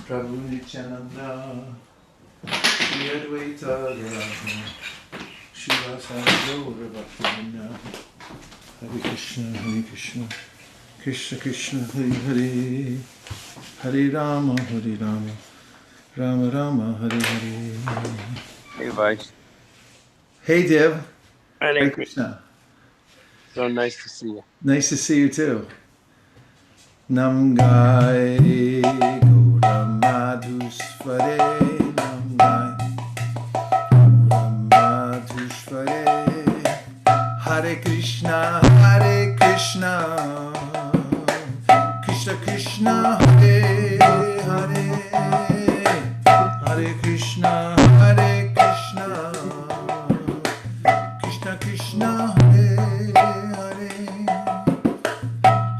Prabhu Nityananda, Shri Advaita Gadadhara, Srivasadi Gaura Bhaktivinoda, Hare Krishna, Krishna Krishna, Hare Hare, Hare Rama, Rama Rama, Hare Hare. Hey, Vais. Hey, Dev. Hare Krishna. So nice to see you. Nice to see you too. Namgai Gaura Madhusvare, Namgai Gaura Madhusvare, Hare Krishna, Krishna Krishna, Hare Hare, Hare Krishna, Krishna Krishna, Hare Hare,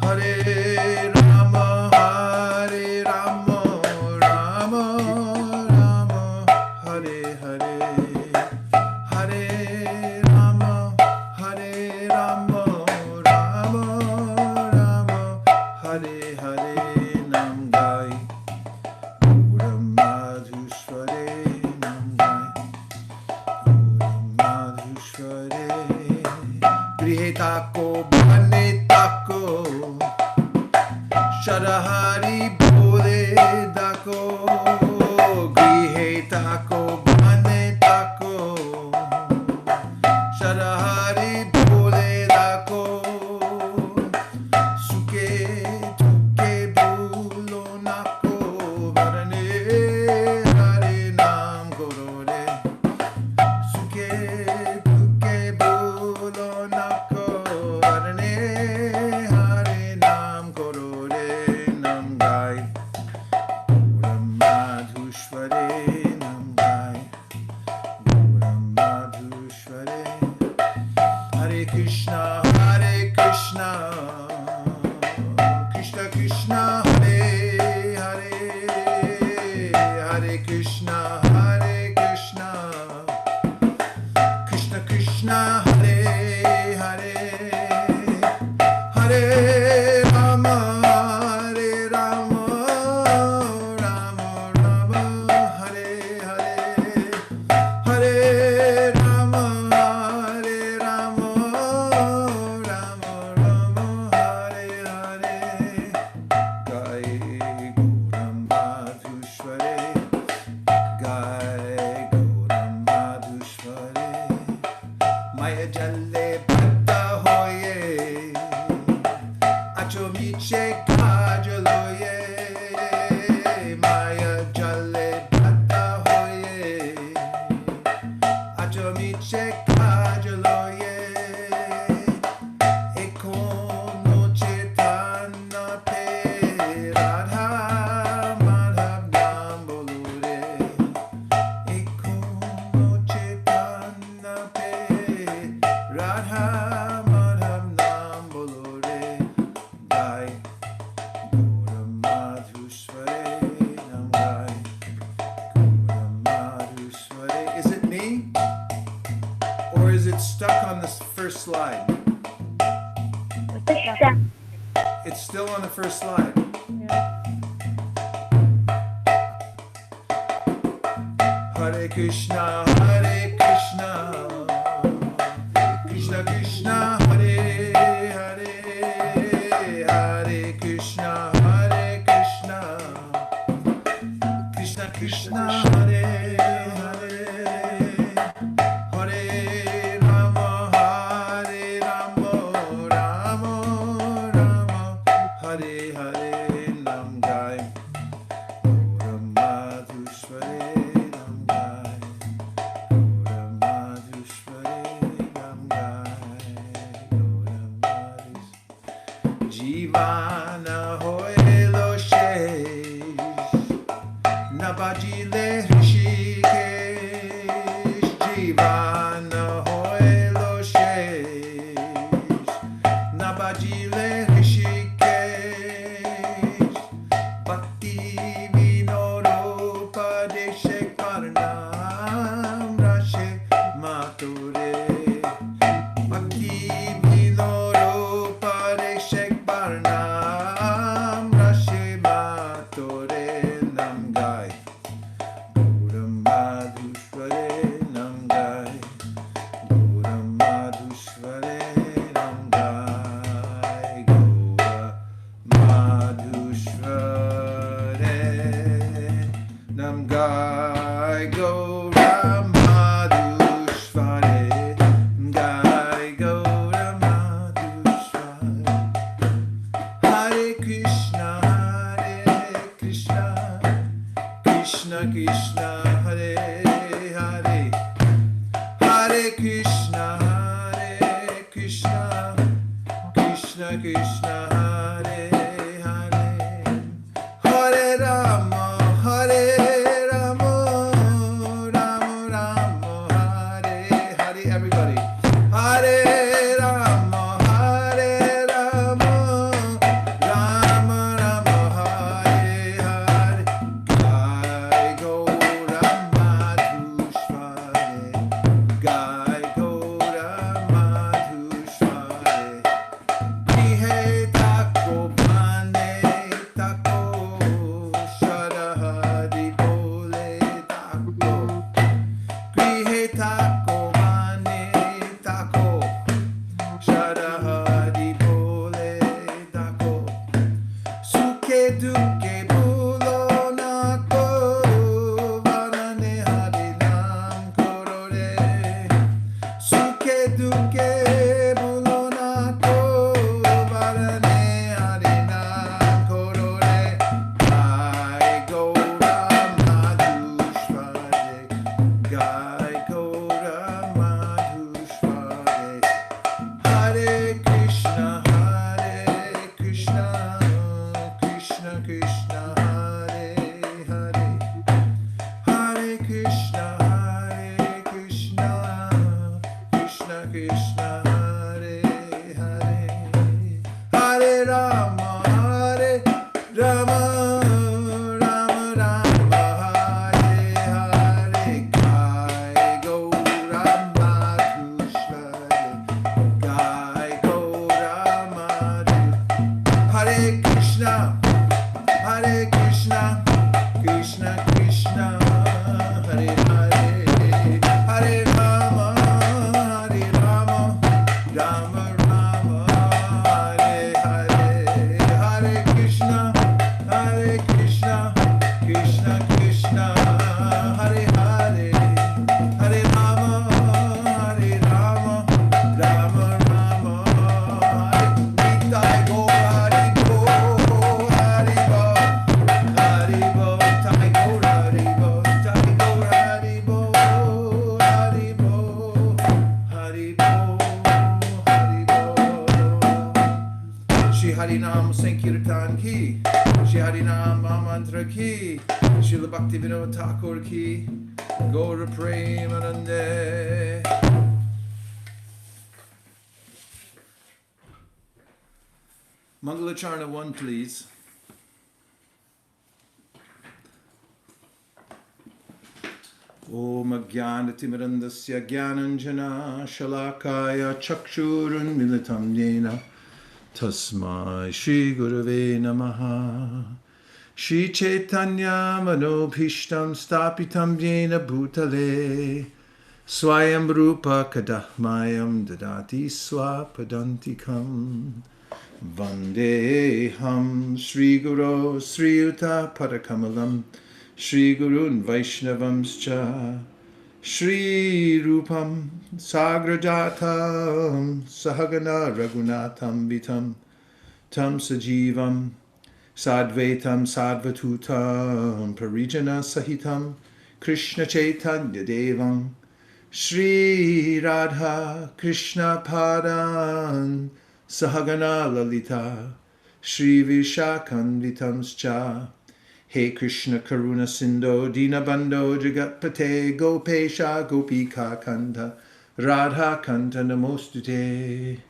Hare Rama, Rama Rama, Hare Hare, Hare Rama, Rama Rama, Hare Hare. Namgai Gaura Madhusvare, Namgai Gaura Madhusvare, Grihe Tako Bhane Tako, Shadahari Bole Dako, Grihe Tako Bhane Tako, Shadahari Bole Dako, Suke Tuke Bulo Nako, Varane Hare Nam Gorore, Suke Tuke Bulo Nako, Varane Hare Nam Gorore. Namgai Gaura Madhusvare, Namgai Gaura Madhusvare, Hare Krishna, Krishna Krishna, Hare Hare, Hare Krishna, Krishna Krishna, Hare Hare, Hare Rama, Rama Rama, Hare Hare, Hare Rama, Rama Rama, Hare Hare. Gai Gaura Madhusvare, Gai Gaura Madhusvare, Maya Jalle Bhatta Hoye, Acho Miche Kajaloye, Maya Jalle Bhatta Hoye, Acho Miche Kajaloye, Ekono Chetana Pe Radha Madhav Nam Bolure, Ekono Chetana Pe Radha Madhav Nam Bolure. Gai Gaura Madhusvare, Namgai Gaura Madhusvare. Is it me? Or is it stuck on this first slide? It's still on the first slide. Hare Krishna, Krishna Krishna, Hare Hare, Hare Krishna, Krishna Krishna, Hare Hare, Hare Rama, Rama Rama, Hare Hare. Namgai Gaura Madhusvare, Namgai Gaura Madhusvare, Namgai Gaura Madhusvare. Jivana hoelo shesh, Nabajile Rishikesh. Jivana hoelo shesh, Nabajile Rishikesh. Bhakti Vinodopa Deshek Parnam Rashe Mature, Bhakti Vinodopa Deshek Parnam Rashe Mature. Namgai Krishna Krishna Hare Hare Hare Krishna Krishna Krishna Hare Hare Hare Rama Rama Rama Hare Hare everybody Hare Rama Rama Rama Hare Hare Gai Gaura Madhushvare Gai Gaura Madhushvare Grihe Tako Bane Tako Sharahadi Bole Tako Grihe Tako Bane Tako Sharahadi Bole Tako Suke Duke Bulo Nako Varane Harinam Korore Suke Duke Bulo Nako Varane Harinam Korore Gai Gaura Madhushvare Gai Gaura Madhushvare Hare Krishna Krishna Krishna Hare Hare Hare Krishna Krishna Krishna Hare Hare Hare Rama Rama Rama Hare Hare Gai Gaura Madhushvare Gai Gaura Madhu Hare Krishna Krishna Krishna Hare Hare Hare Rama Rama Rama Hare Hare Hare Krishna Krishna Krishna Hare Hare Hare Rama Rama Rama Hare Nitai Gaura Hari Bo Hari Bo Hari Bo Tai Gaura Hari Bo Tai Gaura Hari Bo Hari Bo Hari Bo Hari Bo Shri Harinam Sankirtan Ki Shri Harinam Mahamantra Ki Srila Bhaktivinoda Thakur Ki Gaura Premanande Mangalacharna 1 please. Om Jnanatimirandasya Jnananjana Shalakaya Chakshurun Militam Yena Tasmai Shri Gurave Namaha Shri Chaitanya Manobhishtam Stapitam Yena Bhutale Swayam Rupa Kadahmayam Dadati Swapadantikam Vandeham Sri Guru Sri Yuta Padakamalam Shri Gurun Vaishnavamscha Shri Rupam Sagrajatam Sahagana Raghunatham Vitam Tam Sajivam Sadvaitam Sadvatutam Parijana Sahitam Krishna Chaitanya Devam Shri Radha Krishna Padan Sahagana Lalita Shri Vishakanvitamscha He Krishna Karuna Sindho Dinabandho Jagatpate Gopesha Gopika Kanta Radha Kanta Namostute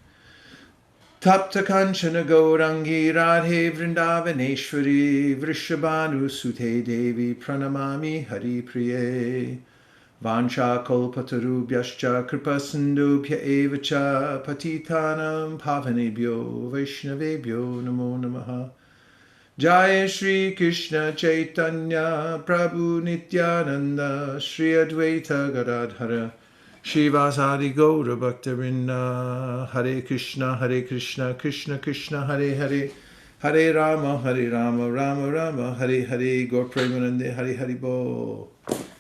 Tapta Kanchana Gaurangi Radhe Vrindavaneshwari Vrishabhanu Sute Devi Pranamami Hari Priye Vansha Kalpatarubhyascha Kripa Sindhubhya Evacha Patitanam Pavanebhyo Vaishnavebhyo Namo Namaha Jai Shri Krishna Chaitanya Prabhu Nityananda Shri Advaita Gadadhara Shivasadi Gaura Bhaktarinda Hare Krishna Krishna Krishna Hare Hare Hare Rama Rama Rama Hare Hare Gaur Premanande Hare Hare Bo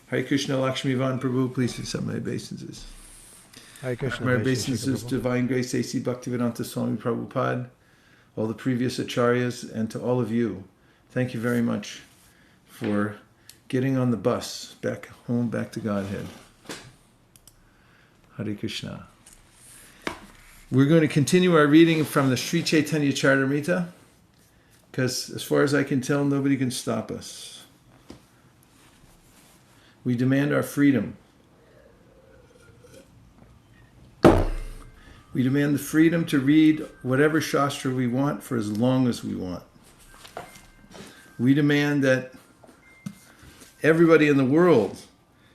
Hare Krishna Lakshmi Van Prabhu, please accept my obeisances. Hare Krishna. My obeisances to Divine Grace A.C. Bhaktivedanta Swami Prabhupada, all the previous acharyas, and to all of you. Thank you very much for getting on the bus back home, back to Godhead. Hare Krishna. We're going to continue our reading from the Sri Chaitanya Charitamrita, because as far as I can tell, nobody can stop us. We demand our freedom. We demand the freedom to read whatever Shastra we want for as long as we want. We demand that everybody in the world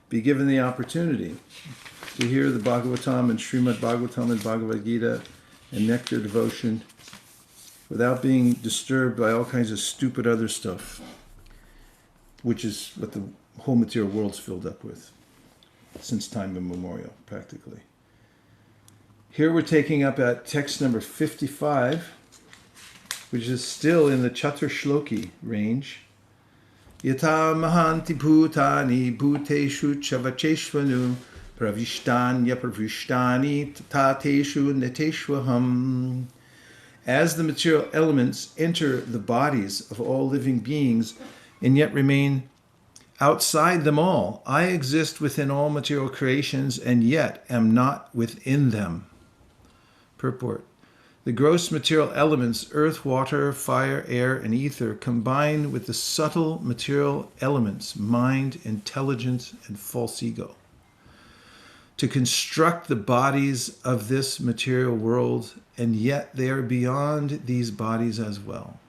be given the opportunity to hear the Bhagavatam and Srimad Bhagavatam and Bhagavad Gita and nectar devotion without being disturbed by all kinds of stupid other stuff, which is what the whole material world's filled up with since time immemorial, practically. Here we're taking up at text number 55, which is still in the Chatur Shloki range. Yata mahanti bhutani bhuteshu chavacheshvanu pravishtanya pravishtani tateshu neteshvaham. As the material elements enter the bodies of all living beings and yet remain outside them all, I exist within all material creations and yet am not within them. Purport. The gross material elements, earth, water, fire, air, and ether, combine with the subtle material elements, mind, intelligence, and false ego, to construct the bodies of this material world, and yet they are beyond these bodies as well.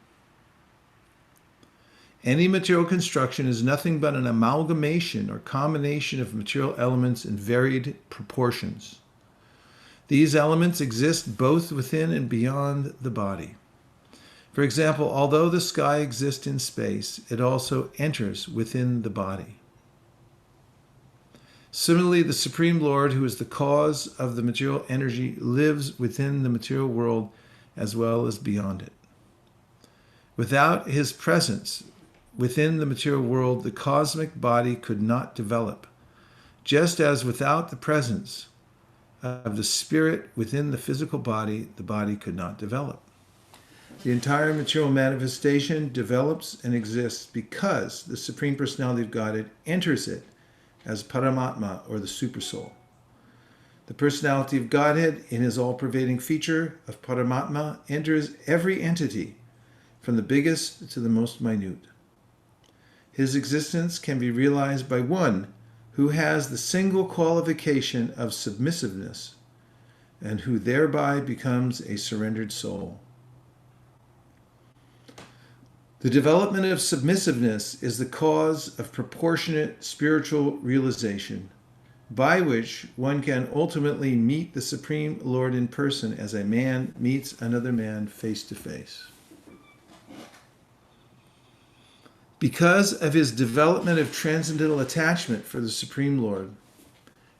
Any material construction is nothing but an amalgamation or combination of material elements in varied proportions. These elements exist both within and beyond the body. For example, although the sky exists in space, it also enters within the body. Similarly, the Supreme Lord, who is the cause of the material energy, lives within the material world as well as beyond it. Without his presence within the material world, the cosmic body could not develop, just as without the presence of the spirit within the physical body, the body could not develop. The entire material manifestation develops and exists because the Supreme Personality of Godhead enters it as Paramatma, or the Supersoul. The Personality of Godhead, in his all-pervading feature of Paramatma, enters every entity, from the biggest to the most minute. His existence can be realized by one who has the single qualification of submissiveness, and who thereby becomes a surrendered soul. The development of submissiveness is the cause of proportionate spiritual realization, by which one can ultimately meet the Supreme Lord in person as a man meets another man face to face. Because of his development of transcendental attachment for the Supreme Lord,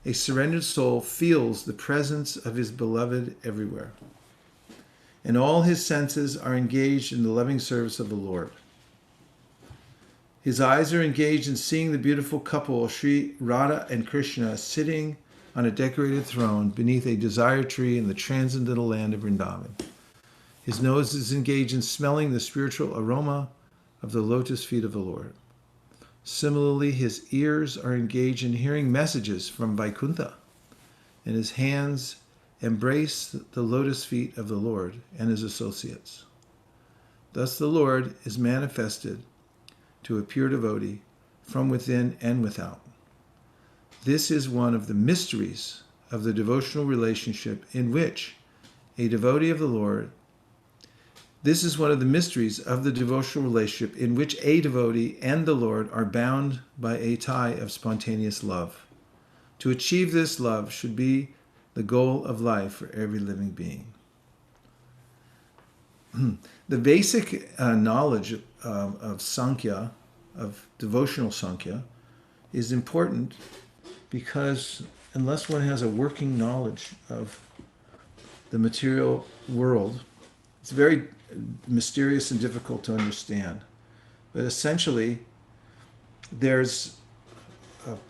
a surrendered soul feels the presence of his beloved everywhere, and all his senses are engaged in the loving service of the Lord. His eyes are engaged in seeing the beautiful couple, Sri Radha and Krishna, sitting on a decorated throne beneath a desire tree in the transcendental land of Vrindavan. His nose is engaged in smelling the spiritual aroma of the lotus feet of the Lord. Similarly, his ears are engaged in hearing messages from Vaikuntha, and his hands embrace the lotus feet of the Lord and his associates. Thus the Lord is manifested to a pure devotee from within and without. This is one of the mysteries of the devotional relationship in which a devotee of the Lord This is one of the mysteries of the devotional relationship in which a devotee and the Lord are bound by a tie of spontaneous love. To achieve this love should be the goal of life for every living being. The basic knowledge of Sankhya, of devotional Sankhya, is important because unless one has a working knowledge of the material world, it's very mysterious and difficult to understand. But essentially, there's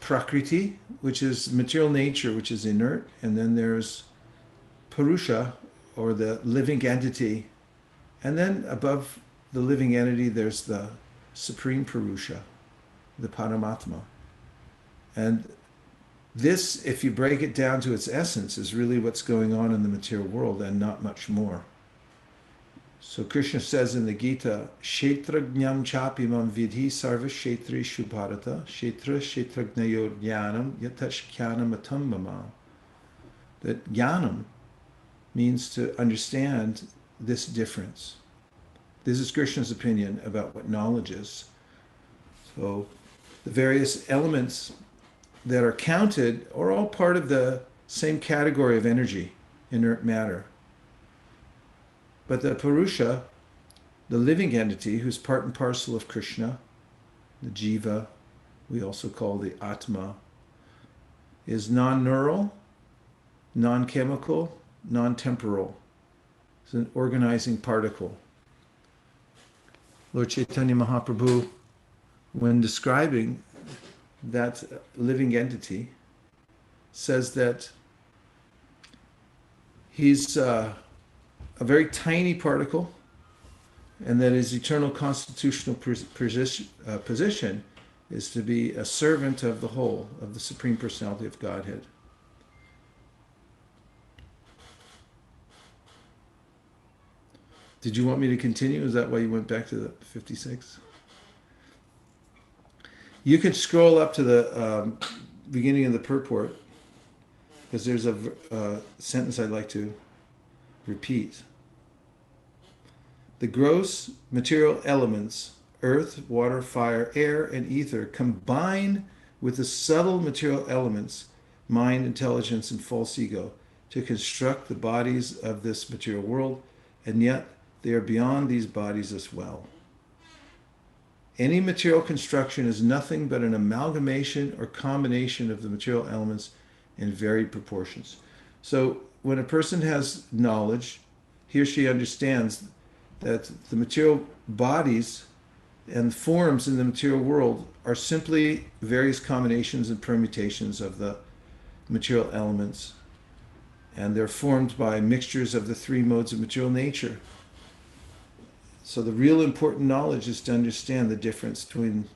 Prakriti, which is material nature, which is inert, and then there's Purusha, or the living entity, and then above the living entity, there's the Supreme Purusha. the Paramatma. And this, if you break it down to its essence, is really what's going on in the material world and not much more. So Krishna says in the Gita, Kshetrajnam chapimam vidhi sarva kshetrishu bharata, Kshetra kshetrajnayor jnanam yatashkyanam atam mama. That jnanam means to understand this difference. This is Krishna's opinion about what knowledge is. So the various elements that are counted are all part of the same category of energy, inert matter. But the Purusha, the living entity, who's part and parcel of Krishna, the Jiva, we also call the Atma, is non-neural, non-chemical, non-temporal. It's an organizing particle. Lord Chaitanya Mahaprabhu, when describing that living entity, says that he's a very tiny particle, and that his eternal constitutional position is to be a servant of the whole, of the Supreme Personality of Godhead. Did you want me to continue? Is that why you went back to the 56? You can scroll up to the beginning of the purport, because there's a sentence I'd like to repeat. The gross material elements, earth, water, fire, air, and ether, combine with the subtle material elements, mind, intelligence, and false ego, to construct the bodies of this material world, and yet they are beyond these bodies as well. Any material construction is nothing but an amalgamation or combination of the material elements in varied proportions. So when a person has knowledge, he or she understands that the material bodies and forms in the material world are simply various combinations and permutations of the material elements, and they're formed by mixtures of the three modes of material nature. So the real important knowledge is to understand the difference between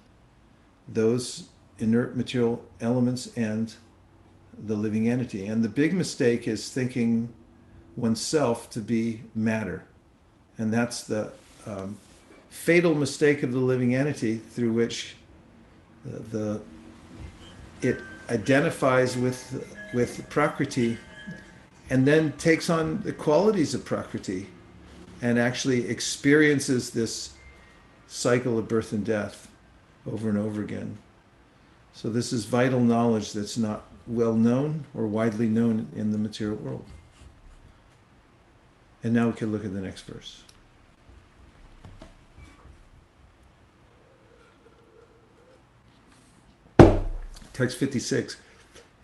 those inert material elements and the living entity. And the big mistake is thinking oneself to be matter. And that's the fatal mistake of the living entity, through which it identifies with Prakriti and then takes on the qualities of Prakriti and actually experiences this cycle of birth and death over and over again. So this is vital knowledge that's not well known or widely known in the material world. And now we can look at the next verse. Text 56.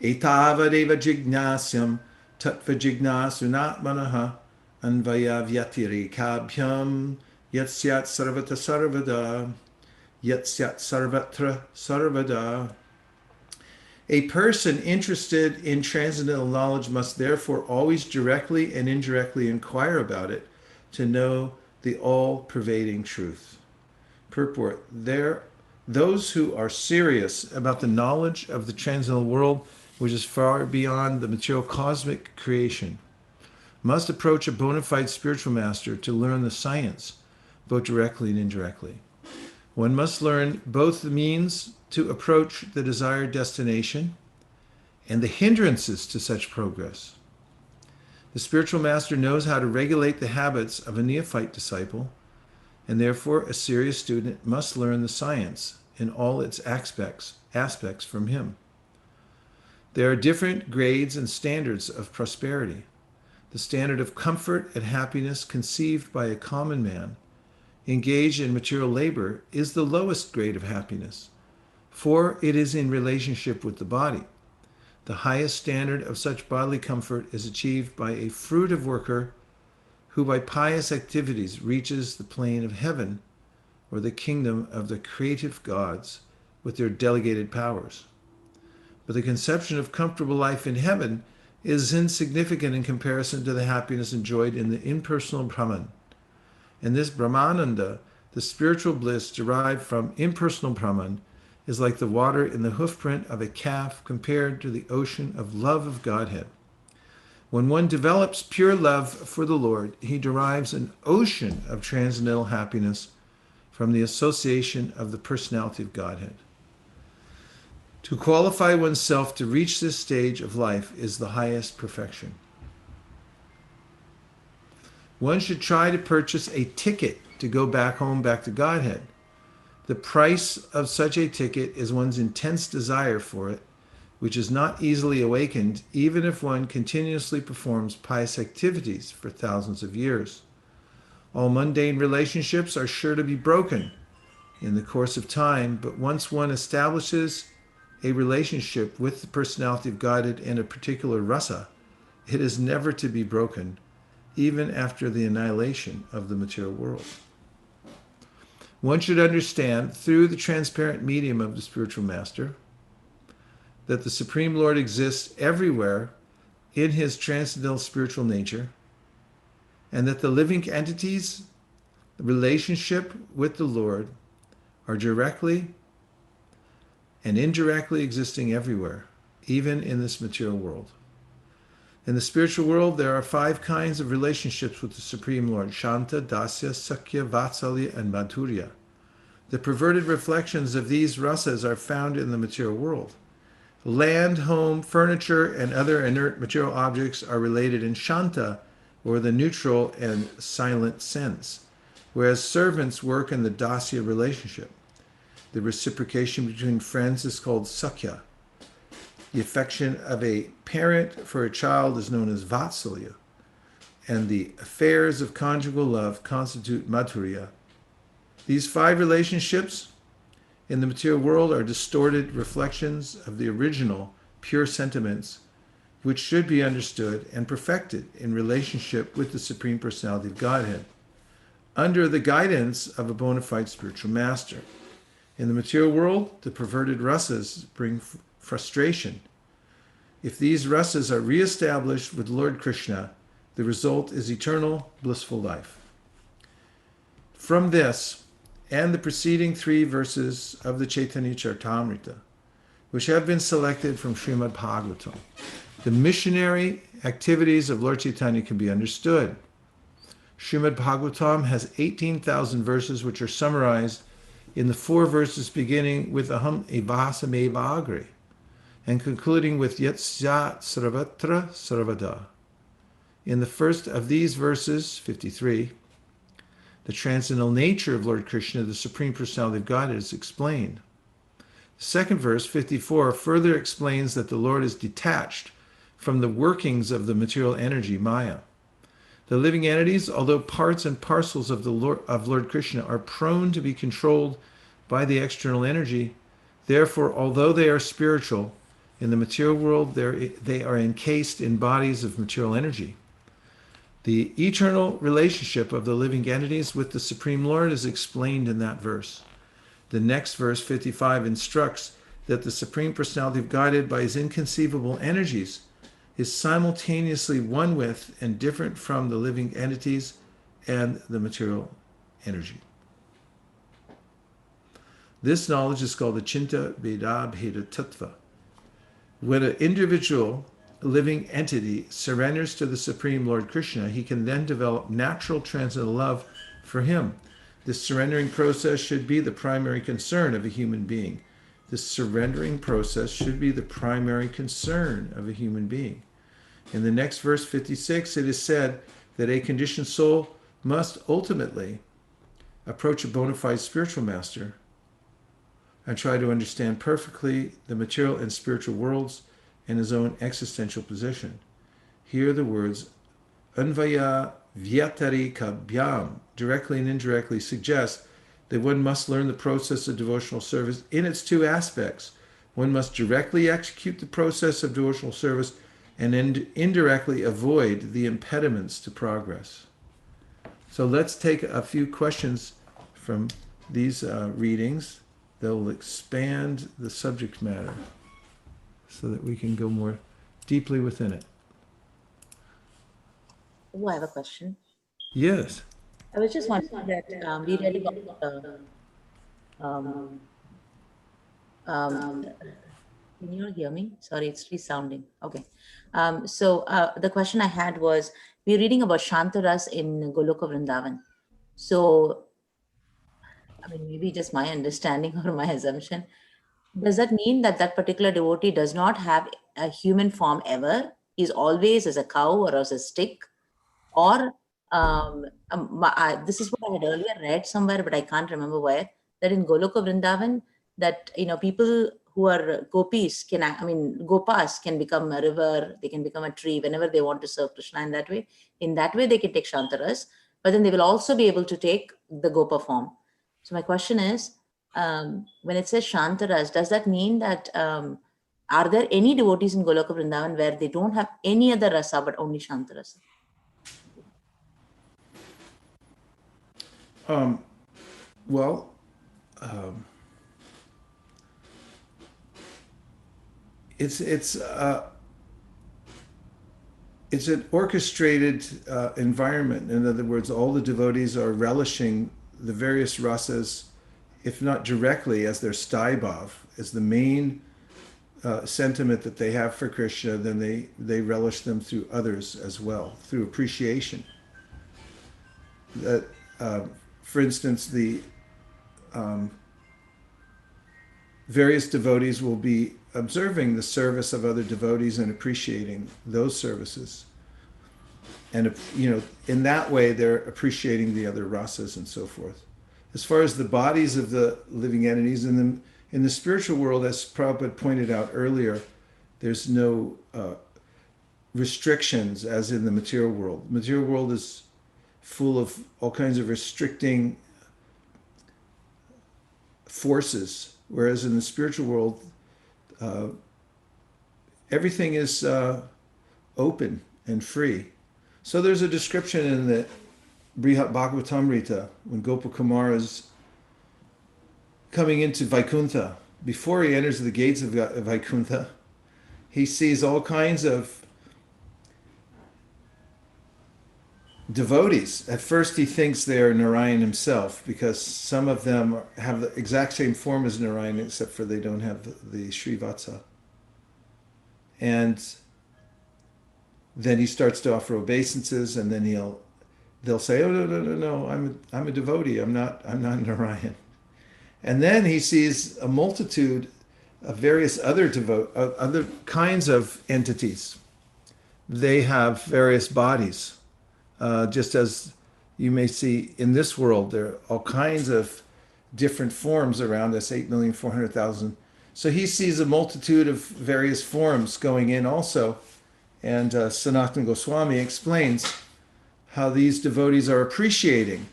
Etavadeva jignasyam tattva jignasunatmanaha anvaya vyatirikabhyam yatsyat sarvata sarvada yatsyat sarvatra sarvada. A person interested in transcendental knowledge must therefore always directly and indirectly inquire about it to know the all-pervading truth. Purport. Those who are serious about the knowledge of the transcendental world, which is far beyond the material cosmic creation, must approach a bona fide spiritual master to learn the science, both directly and indirectly. One must learn both the means to approach the desired destination and the hindrances to such progress. The spiritual master knows how to regulate the habits of a neophyte disciple, and therefore a serious student must learn the science in all its aspects from him. There are different grades and standards of prosperity. The standard of comfort and happiness conceived by a common man engaged in material labor is the lowest grade of happiness, for it is in relationship with the body. The highest standard of such bodily comfort is achieved by a fruitive worker who by pious activities reaches the plane of heaven, or the kingdom of the creative gods with their delegated powers. But the conception of comfortable life in heaven is insignificant in comparison to the happiness enjoyed in the impersonal Brahman. In this Brahmananda, the spiritual bliss derived from impersonal Brahman, is like the water in the hoofprint of a calf compared to the ocean of love of Godhead. When one develops pure love for the Lord, he derives an ocean of transcendental happiness from the association of the personality of Godhead. To qualify oneself to reach this stage of life is the highest perfection. One should try to purchase a ticket to go back home, back to Godhead. The price of such a ticket is one's intense desire for it, which is not easily awakened even if one continuously performs pious activities for thousands of years. All mundane relationships are sure to be broken in the course of time, but once one establishes a relationship with the personality of Godhead in a particular rasa, it is never to be broken, even after the annihilation of the material world. One should understand, through the transparent medium of the spiritual master, that the Supreme Lord exists everywhere in his transcendental spiritual nature, and that the living entities' relationship with the Lord are directly and indirectly existing everywhere, even in this material world. In the spiritual world, there are 5 kinds of relationships with the Supreme Lord: Shanta, Dasya, Sakya, Vatsalya, and Madhurya. The perverted reflections of these rasas are found in the material world. Land, home, furniture, and other inert material objects are related in Shanta, or the neutral and silent sense, whereas servants work in the Dasya relationship. The reciprocation between friends is called Sakya. The affection of a parent for a child is known as Vatsalya, and the affairs of conjugal love constitute Madhurya. These 5 relationships in the material world are distorted reflections of the original pure sentiments, which should be understood and perfected in relationship with the Supreme Personality of Godhead, under the guidance of a bona fide spiritual master. In the material world, the perverted rasas bring frustration. If these rasas are reestablished with Lord Krishna, the result is eternal, blissful life. From this, and the preceding 3 verses of the Chaitanya Charitamrita, which have been selected from Srimad Bhagavatam, the missionary activities of Lord Chaitanya can be understood. Srimad Bhagavatam has 18,000 verses, which are summarized in the 4 verses beginning with Aham Evasameva Agre and concluding with Yat Syat Sarvatra Sarvada. In the first of these verses, 53, the transcendental nature of Lord Krishna, the Supreme Personality of God, is explained. The second verse, 54, further explains that the Lord is detached from the workings of the material energy, Maya. The living entities, although parts and parcels of Lord Krishna, are prone to be controlled by the external energy. Therefore, although they are spiritual, in the material world they are encased in bodies of material energy. The eternal relationship of the living entities with the Supreme Lord is explained in that verse. The next verse, 55, instructs that the Supreme Personality of Godhead, by his inconceivable energies, is simultaneously one with and different from the living entities and the material energy. This knowledge is called the Chinta Veda Bheda Tattva. When an individual living entity surrenders to the Supreme Lord Krishna, he can then develop natural transcendental love for him. This surrendering process should be the primary concern of a human being. This surrendering process should be the primary concern of a human being. In the next verse, 56, it is said that a conditioned soul must ultimately approach a bona fide spiritual master and try to understand perfectly the material and spiritual worlds and his own existential position. Here the words Anvaya Vyatari Kabhyam, directly and indirectly, suggest that one must learn the process of devotional service in its 2 aspects. One must directly execute the process of devotional service and indirectly avoid the impediments to progress. So let's take a few questions from these readings that will expand the subject matter so that we can go more deeply within it. Oh, I have a question. Yes. I was just wondering that we read about Can you hear me? Sorry, it's resounding. Okay. The question I had was, we're reading about Shantaras in Goloka Vrindavan. So, I mean, maybe just my understanding or my assumption. Does that mean that that particular devotee does not have a human form ever? He's always as a cow or as a stick? Or this is what I had earlier read somewhere, but I can't remember where, that in Goloka Vrindavan, that, people who are gopis gopas can become a river, they can become a tree whenever they want to serve Krishna in that way. In that way, they can take Shantaras, but then they will also be able to take the gopa form. So my question is, when it says Shantaras, does that mean that are there any devotees in Goloka Vrindavan where they don't have any other rasa but only Shantarasa? Well, it's an orchestrated environment. In other words, all the devotees are relishing the various rasas, if not directly as their staibhav, as the main sentiment that they have for Krishna, then they relish them through others as well, through appreciation. That, for instance, the various devotees will be observing the service of other devotees and appreciating those services. And, in that way, they're appreciating the other rasas and so forth. As far as the bodies of the living entities in the spiritual world, as Prabhupada pointed out earlier, there's no restrictions as in the material world. The material world is full of all kinds of restricting forces, whereas in the spiritual world, everything is open and free. So there's a description in the Brihat Bhagavatamrita when Gopakumar is coming into Vaikuntha. Before he enters the gates of Vaikuntha, he sees all kinds of devotees. At first he thinks they are Narayan himself, because some of them have the exact same form as Narayan, except for they don't have the Srivatsa. And then he starts to offer obeisances, and then they'll say, "Oh, no, I'm a devotee. I'm not Narayan." And then he sees a multitude of various other other kinds of entities. They have various bodies. Just as you may see in this world, there are all kinds of different forms around us, 8,400,000. So he sees a multitude of various forms going in also. And Sanatana Goswami explains how these devotees are appreciating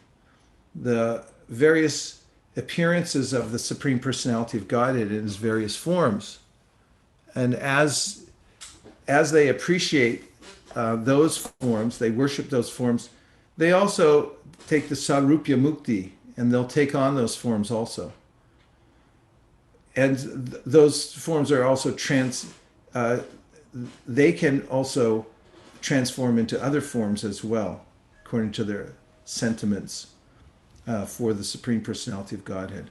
the various appearances of the Supreme Personality of Godhead in his various forms. And as they appreciate those forms, they worship those forms, they also take the Sarupya Mukti, and they'll take on those forms also. And those forms are also they can also transform into other forms as well, according to their sentiments for the Supreme Personality of Godhead.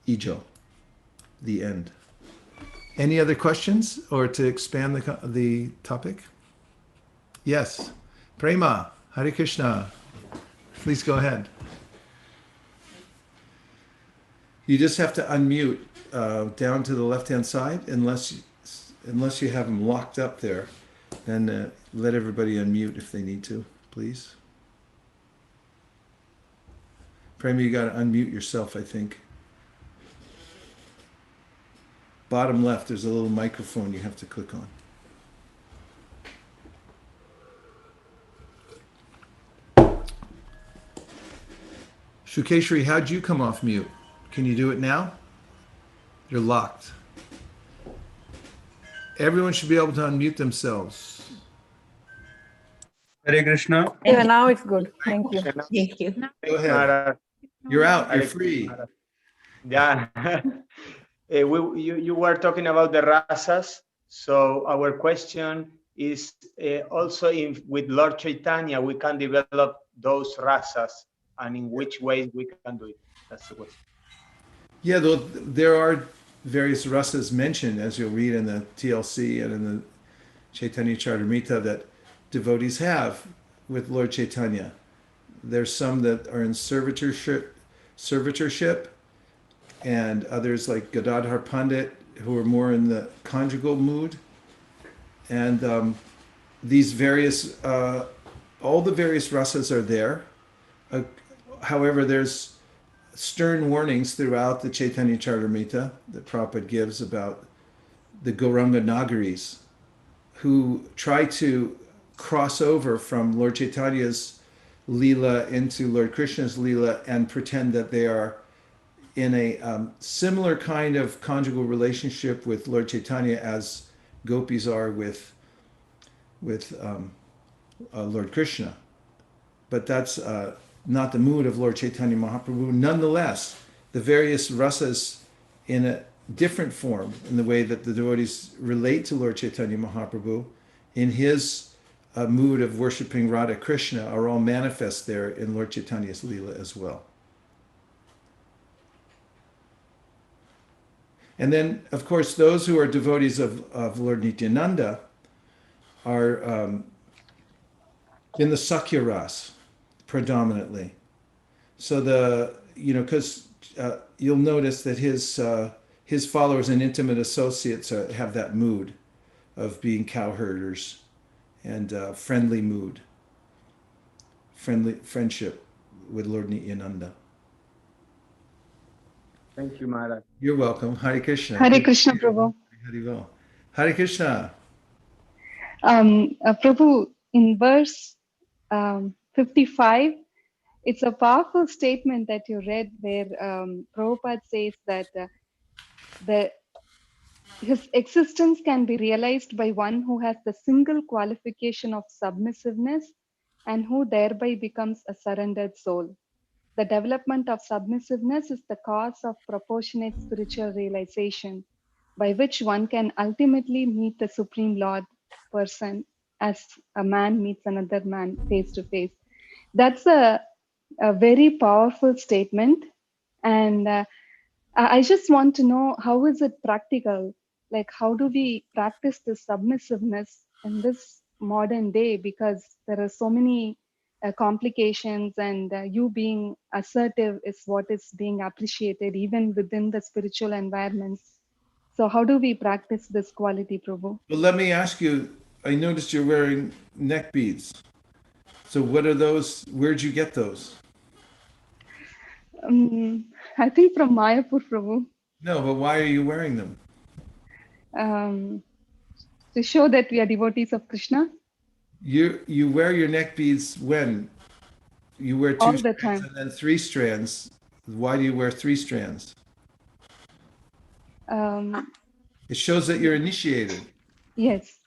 Ijo, the end. Any other questions or to expand the topic? Yes. Prema, Hare Krishna. Please go ahead. You just have to unmute down to the left-hand side, unless you have them locked up there. Then let everybody unmute if they need to, please. Prema, you got to unmute yourself, I think. Bottom left, there's a little microphone you have to click on. Shukeshri, how'd you come off mute? Can you do it now? You're locked. Everyone should be able to unmute themselves. Hare Krishna. Yeah, now it's good. Thank you. Thank you. Go ahead. You're out. You're free. Yeah. You were talking about the rasas. So our question is also with Lord Chaitanya, we can develop those rasas and in which ways we can do it? That's the question. Yeah, there are various rasas mentioned, as you'll read in the TLC and in the Chaitanya Charitamrita, that devotees have with Lord Chaitanya. There's some that are in servitorship, and others like Gadadhar Pandit, who are more in the conjugal mood. And these various, all the various rasas are there. However, there's stern warnings throughout the Chaitanya Charitamrita that Prabhupada gives about the Gauranga Nagaris, who try to cross over from Lord Chaitanya's Leela into Lord Krishna's Leela and pretend that they are in a similar kind of conjugal relationship with Lord Chaitanya as gopis are with Lord Krishna. But that's not the mood of Lord Chaitanya Mahaprabhu. Nonetheless, the various rasas in a different form, in the way that the devotees relate to Lord Chaitanya Mahaprabhu, in his mood of worshipping Radha Krishna, are all manifest there in Lord Chaitanya's Leela as well. And then, of course, those who are devotees of Lord Nityananda are in the Sakya Ras predominantly. So because you'll notice that his followers and intimate associates have that mood of being cowherders and friendly mood, friendship with Lord Nityananda. Thank you, Maharaj. You're welcome. Hare Krishna. Hare Krishna, Prabhu. Hare Hare Krishna. Prabhu, in verse 55, it's a powerful statement that you read where Prabhupada says that his existence can be realized by one who has the single qualification of submissiveness and who thereby becomes a surrendered soul. The development of submissiveness is the cause of proportionate spiritual realization, by which one can ultimately meet the Supreme Lord person as a man meets another man face to face. That's a very powerful statement. And I just want to know, how is it practical? Like, how do we practice this submissiveness in this modern day? Because there are so many complications, and you being assertive is what is being appreciated even within the spiritual environments. So how do we practice this quality, Prabhu? Well, let me ask you, I noticed you're wearing neck beads. So what are those? Where'd you get those? I think from Mayapur, Prabhu. No, but why are you wearing them? To show that we are devotees of Krishna. You wear your neck beads when? You wear All two the strands time. and then 3 strands. Why do you wear 3 strands? It shows that you're initiated. Yes.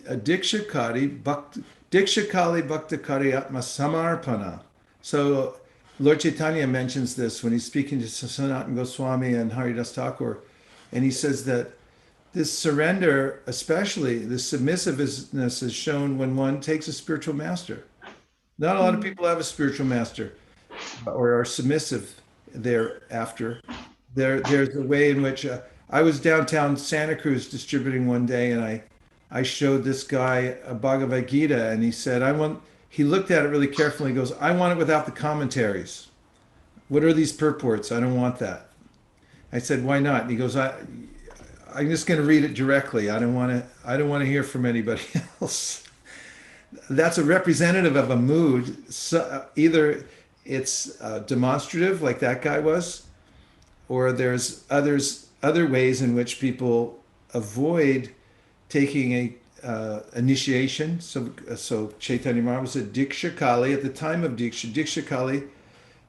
Dikshakari Bhaktakari Atma Samarpana. So Lord Chaitanya mentions this when he's speaking to Sanatana Goswami and Haridas Thakur, and he says that this surrender, especially the submissiveness, is shown when one takes a spiritual master. Not a lot of people have a spiritual master or are submissive thereafter. There's a way in which I was downtown Santa Cruz distributing one day, and I showed this guy a Bhagavad Gita, and he said, he looked at it really carefully. He goes, I want it without the commentaries. What are these purports? I don't want that. I said, why not? And he goes, I'm just going to read it directly. I don't want to hear from anybody else. That's a representative of a mood. So either it's demonstrative, like that guy was, or there's other ways in which people avoid taking a initiation. So Chaitanya Mahaprabhu said, Diksha Kali, at the time of Diksha Kali,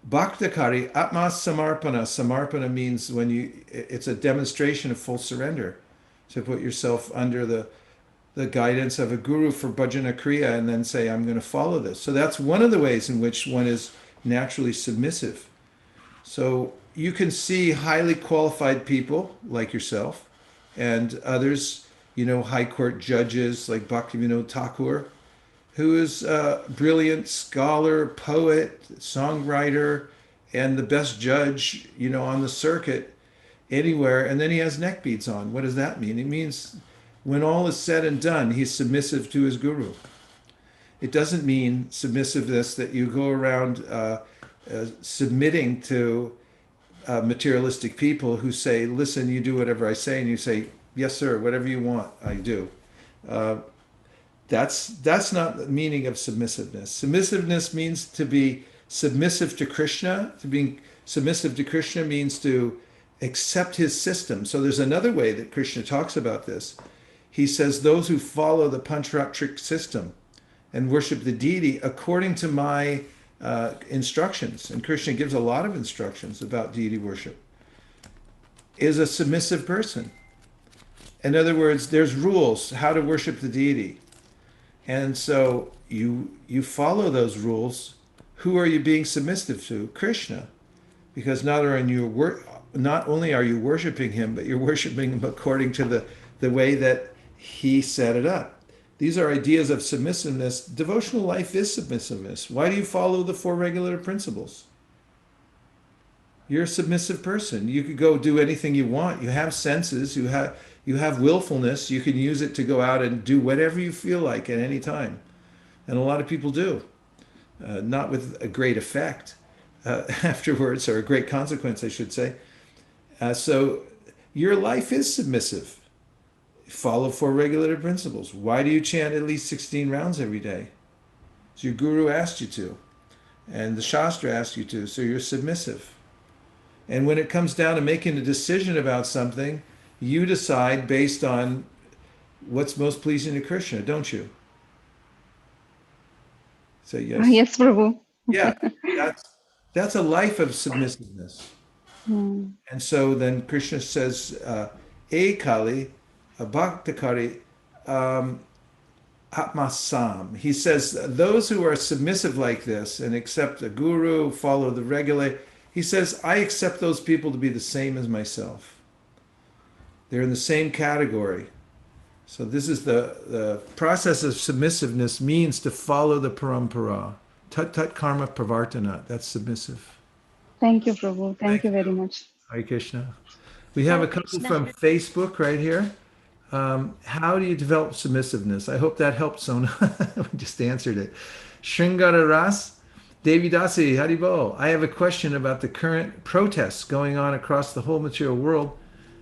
Bhaktakari, Atma Samarpana. Samarpana means it's a demonstration of full surrender. To put yourself under the guidance of a guru for bhajana kriya and then say, I'm going to follow this. So that's one of the ways in which one is naturally submissive. So you can see highly qualified people like yourself and others, high court judges like Bhaktivinoda Thakur, who is a brilliant scholar, poet, songwriter, and the best judge, on the circuit anywhere, and then he has neck beads on. What does that mean? It means when all is said and done, he's submissive to his guru. It doesn't mean submissiveness that you go around submitting to materialistic people who say, listen, you do whatever I say, and you say, yes, sir, whatever you want, I do. That's not the meaning of submissiveness. Submissiveness means to be submissive to Krishna. To be submissive to Krishna means to accept his system. So there's another way that Krishna talks about this. He says, those who follow the Pancharatric system and worship the deity according to my instructions, and Krishna gives a lot of instructions about deity worship, is a submissive person. In other words, there's rules how to worship the deity. And so you follow those rules. Who are you being submissive to? Krishna. Because not only are you worshiping him, but you're worshiping him according to the way that he set it up. These are ideas of submissiveness. Devotional life is submissiveness. Why do you follow the 4 regulative principles? You're a submissive person. You could go do anything you want. You have senses. You have willfulness. You can use it to go out and do whatever you feel like at any time. And a lot of people do. Not with a great effect afterwards, or a great consequence, I should say. So your life is submissive. Follow 4 regulative principles. Why do you chant at least 16 rounds every day? So your guru asked you to. And the Shastra asked you to. So you're submissive. And when it comes down to making a decision about something, you decide based on what's most pleasing to Krishna, don't you? So yes. Yes, Prabhu. Yeah, that's a life of submissiveness. And so then Krishna says, Ekali, Bhaktakari, Atmasam. He says, those who are submissive like this and accept a guru, follow the regulate, he says, I accept those people to be the same as myself. They're in the same category. So this is the process of submissiveness means to follow the parampara. Tat tat karma pravartana. That's submissive. Thank you, Prabhu. Thank you very much. Hare Krishna. We have a couple from Facebook right here. How do you develop submissiveness? I hope that helped, Sona. We just answered it. Shringara Ras, Devi Dasi, Haribo. I have a question about the current protests going on across the whole material world.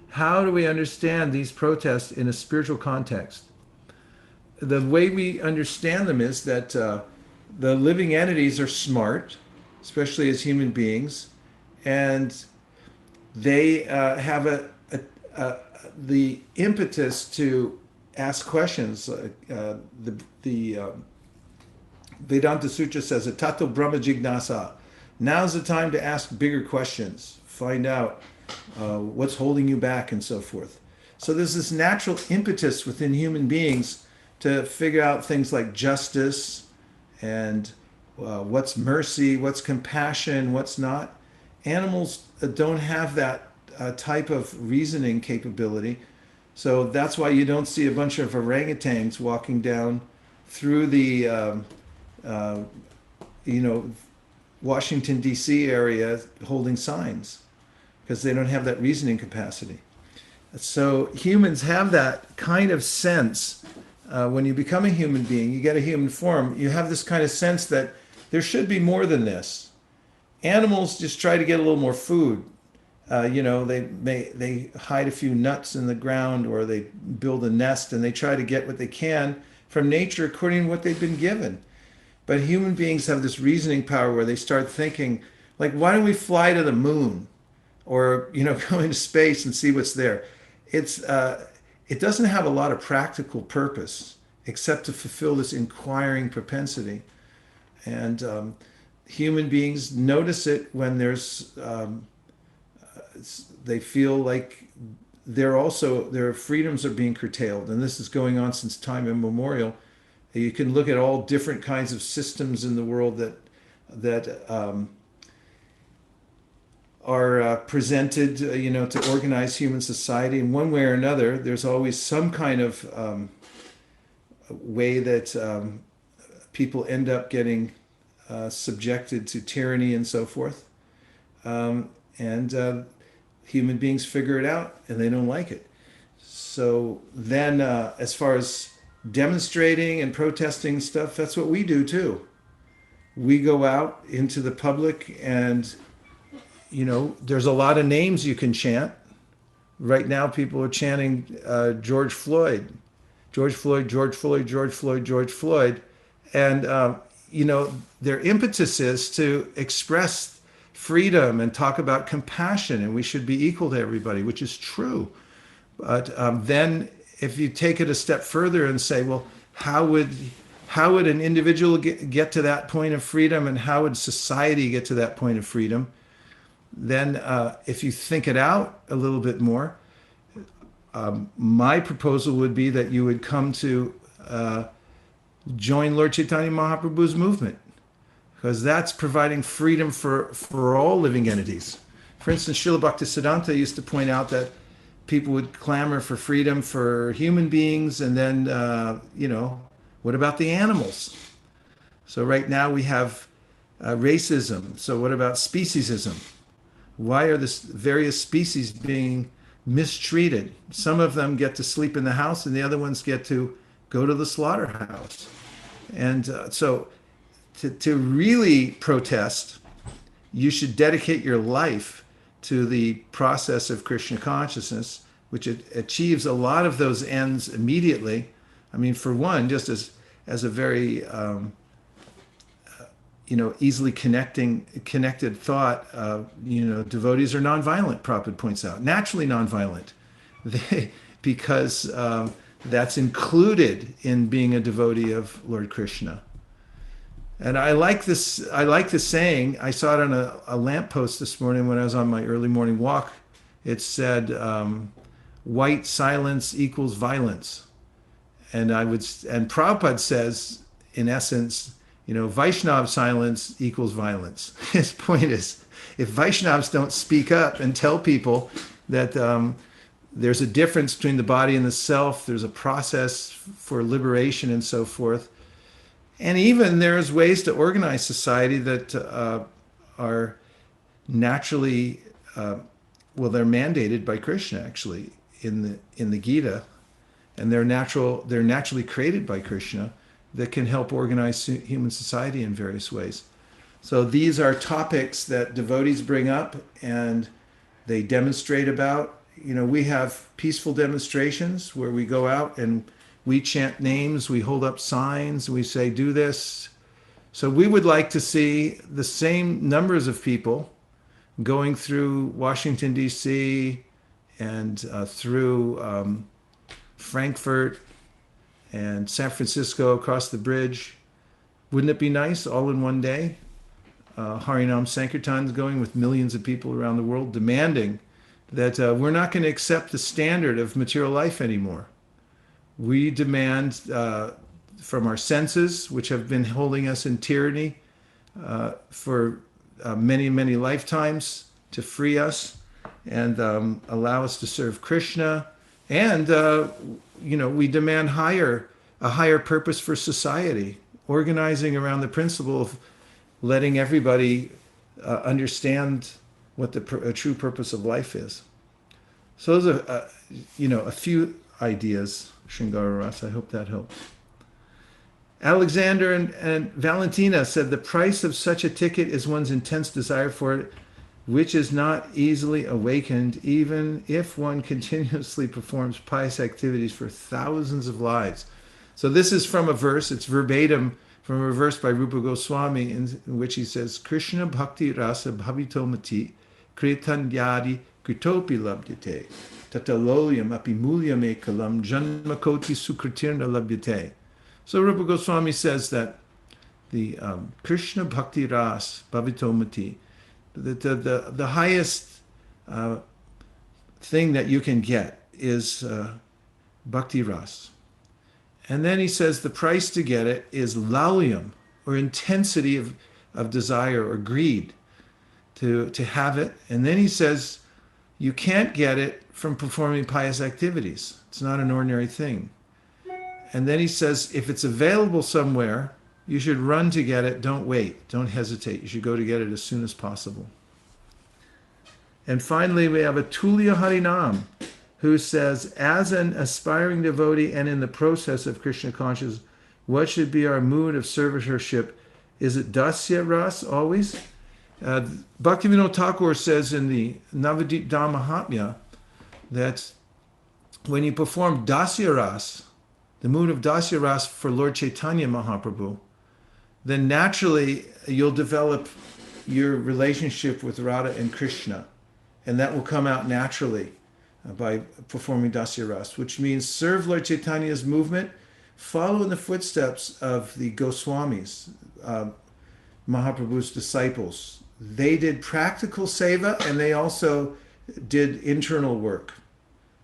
How do we understand these protests in a spiritual context? The way we understand them is that the living entities are smart, especially as human beings, and they have the impetus to ask questions. The Vedanta Sutra says, Tato Brahma Jignasa. Now's the time to ask bigger questions, find out what's holding you back and so forth. So there's this natural impetus within human beings to figure out things like justice and what's mercy, what's compassion, what's not. Animals don't have that type of reasoning capability. So that's why you don't see a bunch of orangutans walking down through the Washington, D.C. area holding signs, because they don't have that reasoning capacity. So humans have that kind of sense. When you become a human being, you get a human form, you have this kind of sense that there should be more than this. Animals just try to get a little more food. They hide a few nuts in the ground, or they build a nest, and they try to get what they can from nature according to what they've been given. But human beings have this reasoning power where they start thinking, like, why don't we fly to the moon? Or, go into space and see what's there. It doesn't have a lot of practical purpose except to fulfill this inquiring propensity. And human beings notice it when they feel like their freedoms are being curtailed. And this is going on since time immemorial. You can look at all different kinds of systems in the world that are presented, to organize human society. In one way or another, there's always some kind of way that people end up getting subjected to tyranny and so forth. And human beings figure it out and they don't like it. So then, as far as demonstrating and protesting stuff, that's what we do too. We go out into the public and, there's a lot of names you can chant. Right now, people are chanting George Floyd, George Floyd, George Floyd, George Floyd, George Floyd. And, their impetus is to express freedom and talk about compassion, and we should be equal to everybody, which is true. But then if you take it a step further and say, well, how would an individual get to that point of freedom, and how would society get to that point of freedom? Then if you think it out a little bit more, my proposal would be that you would come to join Lord Chaitanya Mahaprabhu's movement, because that's providing freedom for all living entities. For instance, Srila Bhaktisiddhanta used to point out that people would clamor for freedom for human beings, and then, what about the animals? So right now we have racism. So what about speciesism? Why are the various species being mistreated? Some of them get to sleep in the house, and the other ones get to go to the slaughterhouse. And so to really protest, you should dedicate your life to the process of Krishna consciousness, which achieves a lot of those ends immediately. I mean, for one, just as a very easily connected thought, devotees are nonviolent. Prabhupada points out, naturally nonviolent, because that's included in being a devotee of Lord Krishna. And I like this saying. I saw it on a lamppost this morning when I was on my early morning walk. It said, white silence equals violence. And Prabhupada says, in essence, Vaishnav silence equals violence. His point is, if Vaishnavas don't speak up and tell people that there's a difference between the body and the self, there's a process for liberation and so forth, and even there's ways to organize society that are naturally, they're mandated by Krishna actually in the Gita, and they're naturally created by Krishna, that can help organize human society in various ways. So these are topics that devotees bring up and they demonstrate about. We have peaceful demonstrations where we go out and we chant names, we hold up signs, we say, do this. So we would like to see the same numbers of people going through Washington, D.C. and through Frankfurt and San Francisco across the bridge. Wouldn't it be nice all in one day? Harinam Sankirtan's going with millions of people around the world, demanding that we're not going to accept the standard of material life anymore. We demand from our senses, which have been holding us in tyranny for many, many lifetimes, to free us and allow us to serve Krishna. And, we demand a higher purpose for society, organizing around the principle of letting everybody understand what the true purpose of life is. So those are, a few ideas, Shringara Rasa. I hope that helps. Alexander and Valentina said, the price of such a ticket is one's intense desire for it, which is not easily awakened, even if one continuously performs pious activities for thousands of lives. So this is from a verse, it's verbatim from a verse by Rupa Goswami, in which he says, Krishna bhakti rasa bhavito mati kritanyadi kritopi labdyate tataloyam api mulyam ekalam janmakoti sukritirna labdyate. So Rupa Goswami says that the Krishna bhakti ras bhavito mati, the highest thing that you can get is bhakti ras. And then he says the price to get it is lalyam, or intensity of desire or greed to have it. And then he says you can't get it from performing pious activities. It's not an ordinary thing. And then he says if it's available somewhere, You should run to get it. Don't wait. Don't hesitate. You should go to get it as soon as possible. And finally, we have a Tulya Harinam who says, as an aspiring devotee and in the process of Krishna consciousness, what should be our mood of servitorship? Is it Dasya Ras always? Bhaktivinoda Thakur says in the Navadip Mahatmya that when you perform Dasya Ras, the mood of Dasya Ras for Lord Chaitanya Mahaprabhu, then naturally you'll develop your relationship with Radha and Krishna. And that will come out naturally by performing Dasya Ras, which means serve Lord Chaitanya's movement, follow in the footsteps of the Goswamis, Mahaprabhu's disciples. They did practical seva and they also did internal work,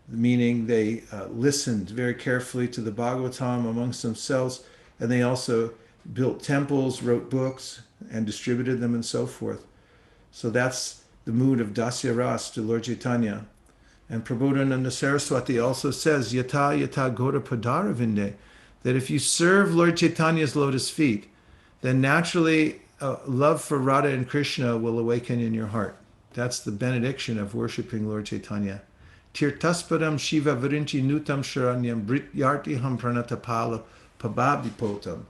meaning they listened very carefully to the Bhagavatam amongst themselves, and they also built temples, wrote books, and distributed them and so forth. So that's the mood of Dasya Ras to Lord Chaitanya. And Prabodhananda Saraswati also says, Yata Yata Gora Padara Vinde, that if you serve Lord Chaitanya's lotus feet, then naturally love for Radha and Krishna will awaken in your heart. That's the benediction of worshiping Lord Chaitanya. Tirtaspadam Shiva Virinchi Nutam Sharanyam Brityartiham Pranatapala Pabhabipotam.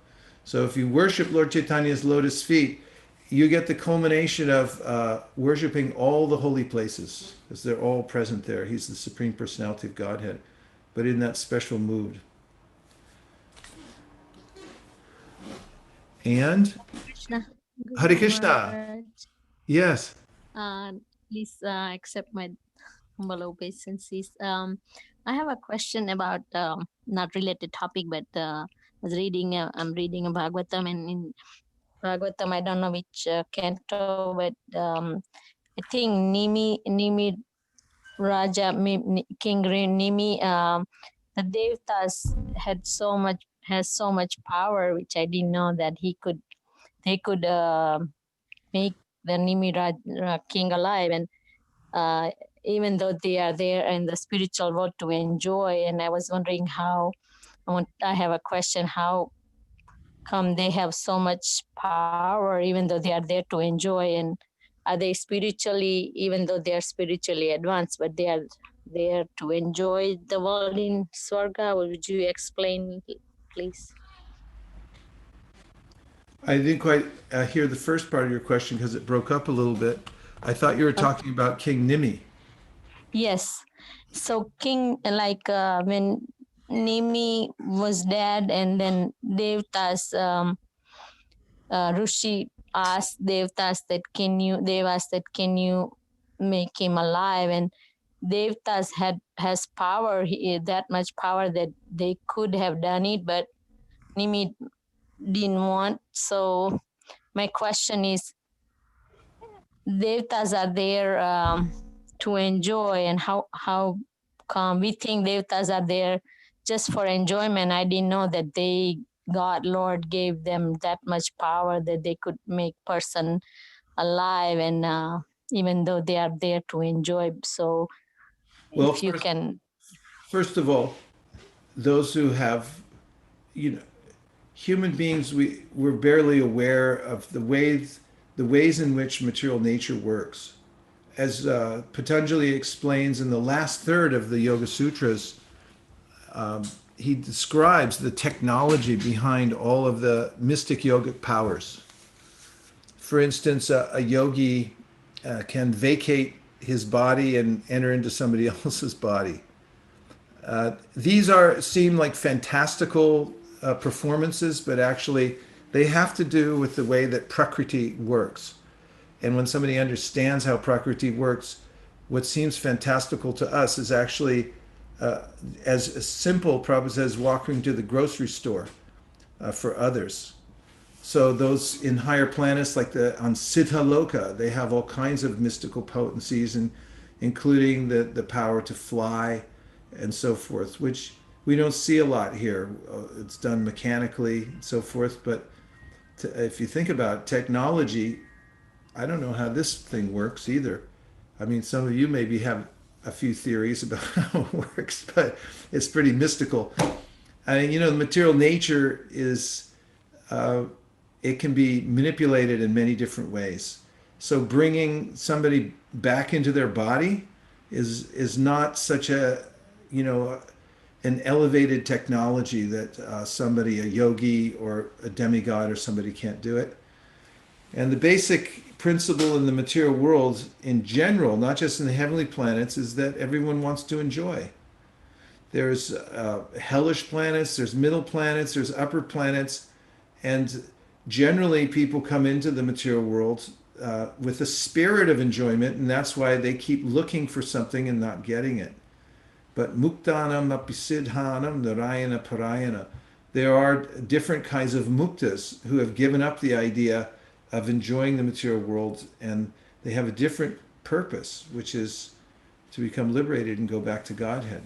So if you worship Lord Chaitanya's lotus feet, you get the culmination of worshiping all the holy places, because they're all present there. He's the Supreme Personality of Godhead, but in that special mood. And Krishna. Hare Guru Krishna. Maharaj. Yes. Please accept my humble obeisances. I have a question about not related topic, but was reading. I'm reading a Bhagavatam, and in Bhagavatam, I don't know which canto, but I think Nimi Raja, King Nimi, the Devtas has so much power, which I didn't know that they could make the Nimi king alive, and even though they are there in the spiritual world to enjoy. And I was wondering I have a question, how come they have so much power even though they are there to enjoy? And are they spiritually, even though they are spiritually advanced, but they are there to enjoy the world in Swarga? Would you explain, please? I didn't quite hear the first part of your question because it broke up a little bit. I thought you were talking about King Nimi. Yes. So King, like when Nimi was dead, and then Devtas, Rishi asked Devtas that can you make him alive? And Devtas has power, that much power that they could have done it, but Nimi didn't want. So my question is, Devtas are there to enjoy, and how come we think Devtas are there just for enjoyment? I didn't know that God Lord gave them that much power that they could make person alive, and even though they are there to enjoy. So Well, if you can. First of all, those who have, human beings, we're barely aware of the ways in which material nature works. As Patanjali explains in the last third of the Yoga Sutras, he describes the technology behind all of the mystic yogic powers. For instance, a yogi can vacate his body and enter into somebody else's body. These seem like fantastical performances, but actually they have to do with the way that Prakriti works. And when somebody understands how Prakriti works, what seems fantastical to us is actually as simple, Prabhupada says, walking to the grocery store for others. So those in higher planets, like on Siddha Loka, they have all kinds of mystical potencies, and including the power to fly and so forth, which we don't see a lot here. It's done mechanically and so forth. But if you think about technology, I don't know how this thing works either. I mean, some of you maybe have a few theories about how it works, but it's pretty mystical. I mean, the material nature is it can be manipulated in many different ways. So bringing somebody back into their body is not such a, you know, an elevated technology that somebody, a yogi or a demigod or somebody can't do it. And the basic principle in the material world in general, not just in the heavenly planets, is that everyone wants to enjoy. There's hellish planets, there's middle planets, there's upper planets, and generally people come into the material world with a spirit of enjoyment, and that's why they keep looking for something and not getting it. But muktanam apisidhanam narayana parayana. There are different kinds of muktas who have given up the idea of enjoying the material world, and they have a different purpose, which is to become liberated and go back to Godhead.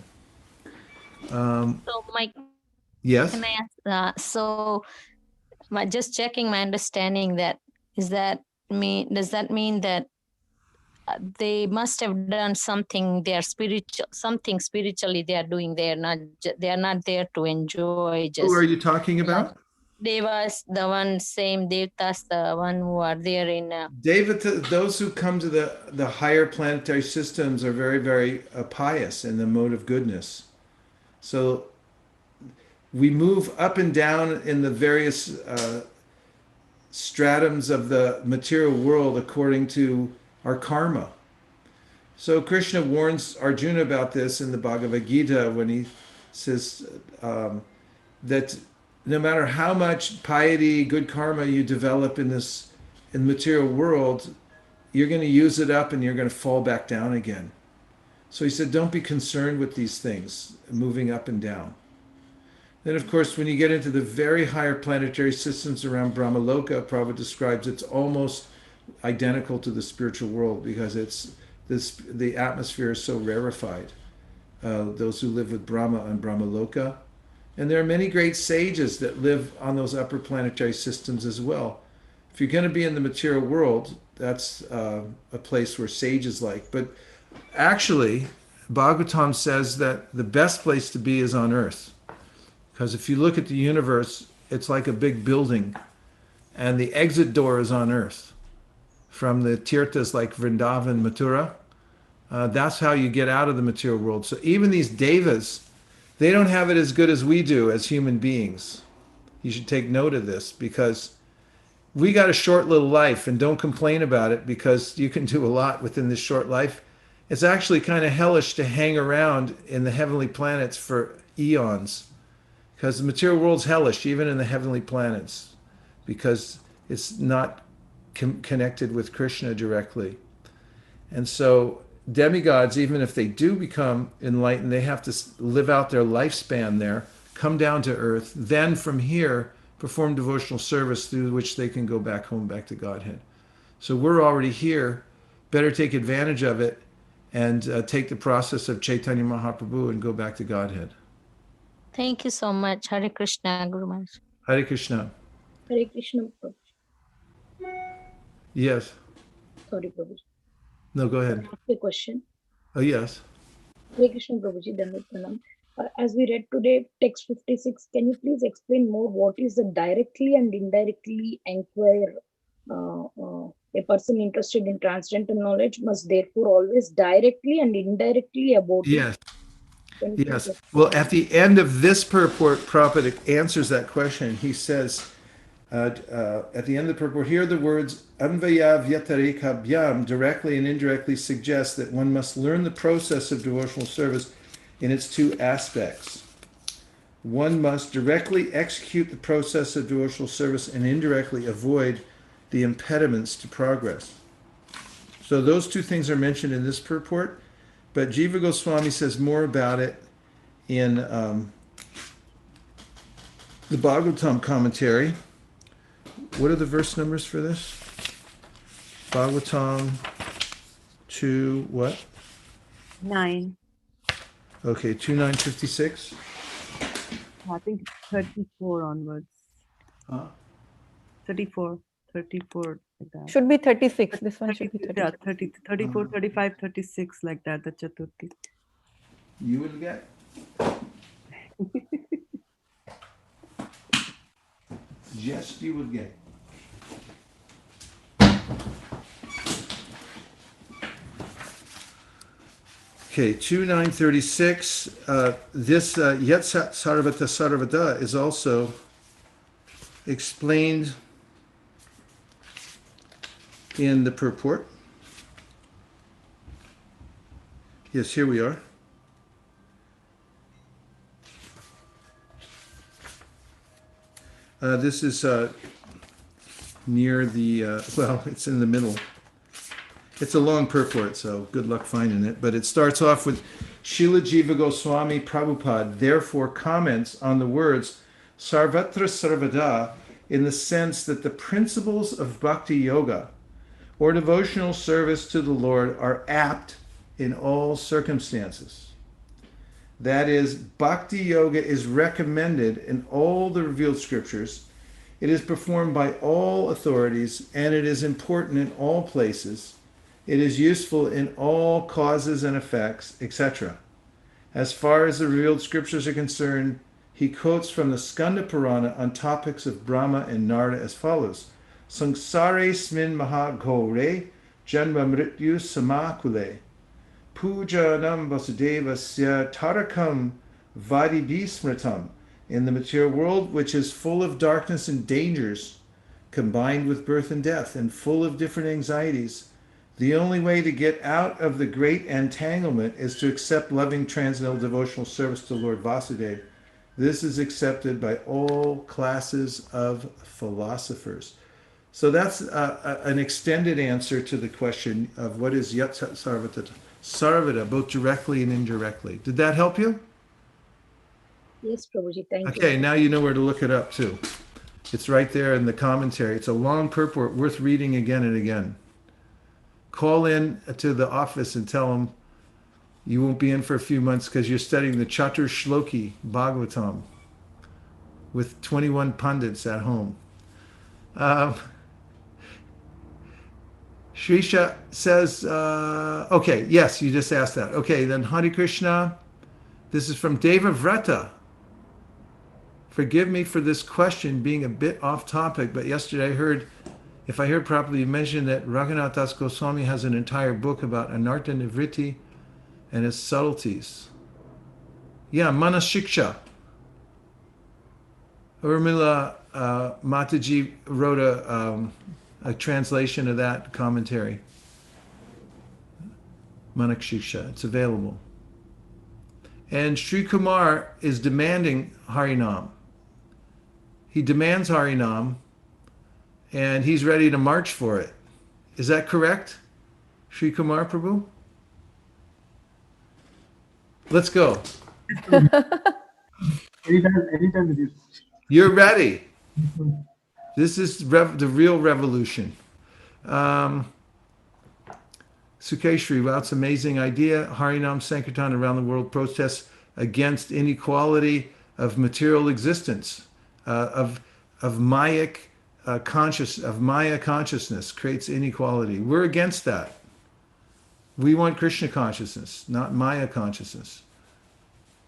So, Mike, Yes? can I ask? Just checking my understanding that does that mean that they must have done something? They are spiritual, something spiritually they are doing. They are not there to enjoy. Who are Just you talking about? Devas, the one same Devtas, the one who are there in. Devata, those who come to the higher planetary systems are very, very pious in the mode of goodness. So we move up and down in the various stratums of the material world according to our karma. So Krishna warns Arjuna about this in the Bhagavad Gita when he says that no matter how much piety, good karma you develop in the material world, you're going to use it up and you're going to fall back down again. So he said, don't be concerned with these things, moving up and down. Then, of course, when you get into the very higher planetary systems around Brahmaloka, Prabhupada describes it's almost identical to the spiritual world because the atmosphere is so rarefied. Those who live with Brahma on Brahmaloka. And there are many great sages that live on those upper planetary systems as well. If you're going to be in the material world, that's a place where sages like. But actually, Bhagavatam says that the best place to be is on earth. Because if you look at the universe, it's like a big building, and the exit door is on earth. From the tirthas like Vrindavan, Mathura, that's how you get out of the material world. So even these devas, they don't have it as good as we do as human beings. You should take note of this because we got a short little life, and don't complain about it because you can do a lot within this short life. It's actually kind of hellish to hang around in the heavenly planets for eons. Because the material world's hellish, even in the heavenly planets, because it's not connected with Krishna directly. And so demigods, even if they do become enlightened, they have to live out their lifespan there, come down to earth, then from here perform devotional service through which they can go back home, back to Godhead. So we're already here. Better take advantage of it and take the process of Chaitanya Mahaprabhu and go back to Godhead. Thank you so much. Hare Krishna, Guru Maharaj. Hare Krishna. Hare Krishna, Prabhu. Yes. Sorry, Prabhuji. No, go ahead. Can I ask a question? Oh, yes. Hare Krishna, Prabhuji. Dandavat Pranam. As we read today, text 56, can you please explain more what is the directly and indirectly inquire? A person interested in transcendental knowledge must therefore always directly and indirectly about Yes. it. Yes. Well, at the end of this purport, Prabhupada answers that question. He says, at the end of the purport, here the words Anvaya Vyatarekabhyam directly and indirectly suggest that one must learn the process of devotional service in its two aspects. One must directly execute the process of devotional service and indirectly avoid the impediments to progress. So those two things are mentioned in this purport, but Jiva Goswami says more about it in the Bhagavatam commentary. What are the verse numbers for this? Bhagavatam 2 what? 9. Okay, 2956. I think 34 onwards. Huh? 34, like that. Should be 36. This one should be 36. Yeah, 34, 35, 36, like that, the Chaturthi. You will get. Just you will get. Okay, 2936. This Yet Sarvata Sarvata is also explained in the purport. Yes, here we are. This is near the, well, it's in the middle. It's a long purport, so good luck finding it. But it starts off with Srila Jiva Goswami Prabhupada therefore comments on the words Sarvatra Sarvada in the sense that the principles of bhakti yoga or devotional service to the Lord are apt in all circumstances. That is, bhakti yoga is recommended in all the revealed scriptures. It is performed by all authorities, and it is important in all places. It is useful in all causes and effects, etc. As far as the revealed scriptures are concerned, he quotes from the Skanda Purana on topics of Brahma and Narada as follows. Sangsare smin maha ghore janma mrityu samakule pujanam vasudevasya tarakam vadibhismritam. In the material world, which is full of darkness and dangers, combined with birth and death, and full of different anxieties, the only way to get out of the great entanglement is to accept loving transcendental devotional service to Lord Vasudeva. This is accepted by all classes of philosophers. So that's an extended answer to the question of what is Yat Sarvata Sarvata, both directly and indirectly. Did that help you? Yes, Prabhuji, thank you. Okay, now you know where to look it up too. It's right there in the commentary. It's a long purport worth reading again and again. Call in to the office and tell them you won't be in for a few months because you're studying the Chatur Shloki Bhagavatam with 21 pundits at home. Shrisha says, okay, yes, you just asked that. Okay, then Hare Krishna. This is from Deva Vrata. Forgive me for this question being a bit off topic, but yesterday I heard, if I heard properly, you mentioned that Raghunath Das Goswami has an entire book about Anartha Nivritti and its subtleties. Yeah, Manashiksha. Urmila Mataji wrote a translation of that commentary. Manashiksha. It's available. And Sri Kumar is demanding Harinam. He demands Harinam, and he's ready to march for it. Is that correct, Sri Kumar Prabhu? Let's go. Anytime with you. You're ready. This is the real revolution. Sukeshri, wow, it's an amazing idea. Harinam Sankirtan around the world protests against inequality of material existence, of Maya consciousness creates inequality. We're against that. We want Krishna consciousness, not Maya consciousness.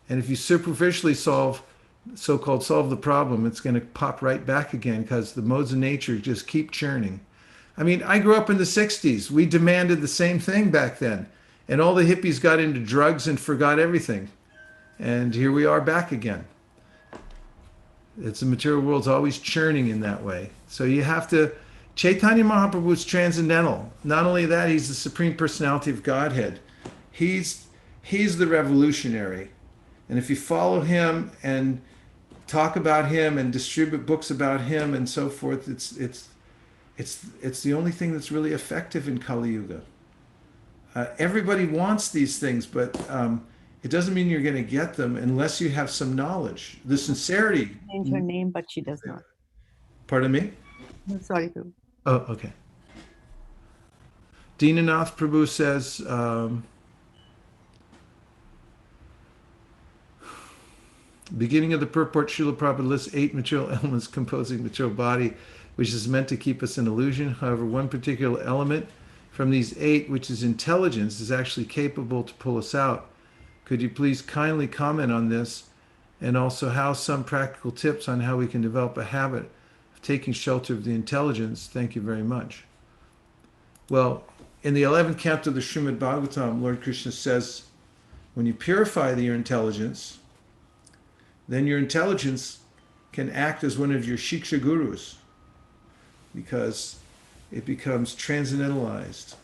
And if you superficially solve the problem, it's going to pop right back again because the modes of nature just keep churning. I mean, I grew up in the 60s. We demanded the same thing back then. And all the hippies got into drugs and forgot everything. And here we are back again. It's the material world's always churning in that way. So you have to, Chaitanya Mahaprabhu is transcendental. Not only that, he's the Supreme Personality of Godhead. He's the revolutionary. And if you follow him and talk about him and distribute books about him and so forth, it's the only thing that's really effective in Kali Yuga. Everybody wants these things, but it doesn't mean you're going to get them unless you have some knowledge. The sincerity. Change her name, but she does not. Pardon me? No, sorry, Prabhu. Oh, okay. Dinanath Prabhu says, beginning of the purport, Srila Prabhupada lists 8 material elements composing material body, which is meant to keep us in illusion. However, one particular element from these 8, which is intelligence, is actually capable to pull us out. Could you please kindly comment on this, and also how some practical tips on how we can develop a habit of taking shelter of the intelligence? Thank you very much. Well, in the 11th canto of the Srimad Bhagavatam, Lord Krishna says When you purify your intelligence, then your intelligence can act as one of your shiksha gurus because it becomes transcendentalized.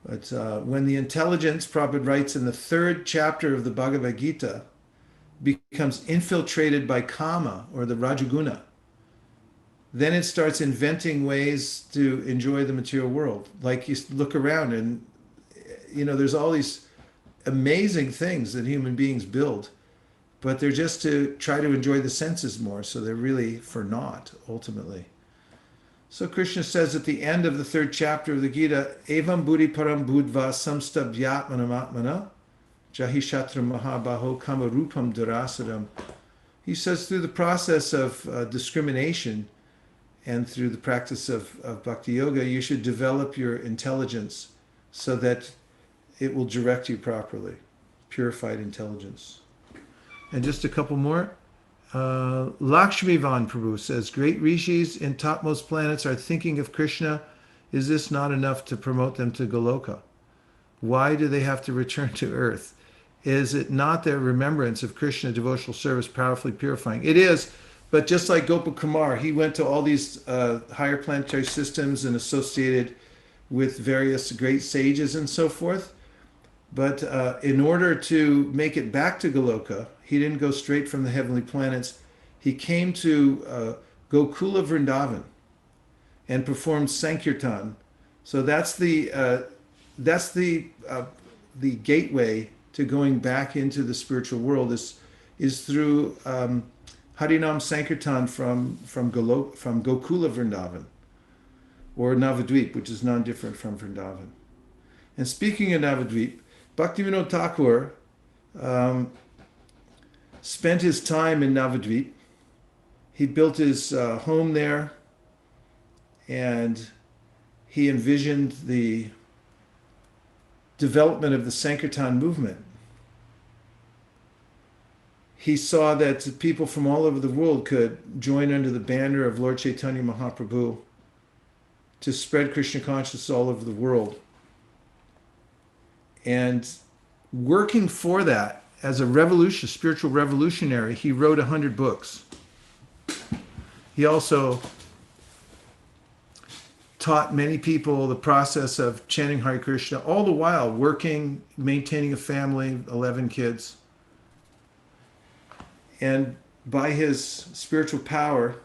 But when the intelligence, Prabhupada writes in the 3rd chapter of the Bhagavad Gita, becomes infiltrated by kama or the rajaguna, then it starts inventing ways to enjoy the material world. Like you look around and, there's all these amazing things that human beings build, but they're just to try to enjoy the senses more, so they're really for naught, ultimately. So Krishna says at the end of the 3rd chapter of the Gita, Evam buddhi param budva samstabhyatmanam atmana jahishatra mahabaho kamarupam durasadam. He says through the process of discrimination and through the practice of bhakti yoga, you should develop your intelligence so that it will direct you properly. Purified intelligence. And just a couple more. Lakshmivan Prabhu says, great rishis in topmost planets are thinking of Krishna. Is this not enough to promote them to Goloka? Why do they have to return to earth? Is it not their remembrance of Krishna devotional service powerfully purifying? It is, but just like Gopakumar, he went to all these higher planetary systems and associated with various great sages and so forth. But in order to make it back to Goloka, he didn't go straight from the heavenly planets. He came to Gokula Vrindavan and performed Sankirtan. So that's the gateway to going back into the spiritual world is through Harinam Sankirtan from Gokula Vrindavan, or Navadvip, which is non-different from Vrindavan. And speaking of Navadvip, Bhaktivinoda Thakur spent his time in Navadvip. He built his home there, and he envisioned the development of the Sankirtan movement. He saw that people from all over the world could join under the banner of Lord Chaitanya Mahaprabhu to spread Krishna consciousness all over the world. And working for that as a spiritual revolutionary, he wrote 100 books. He also taught many people the process of chanting Hare Krishna, all the while working, maintaining a family, 11 kids. And by his spiritual power,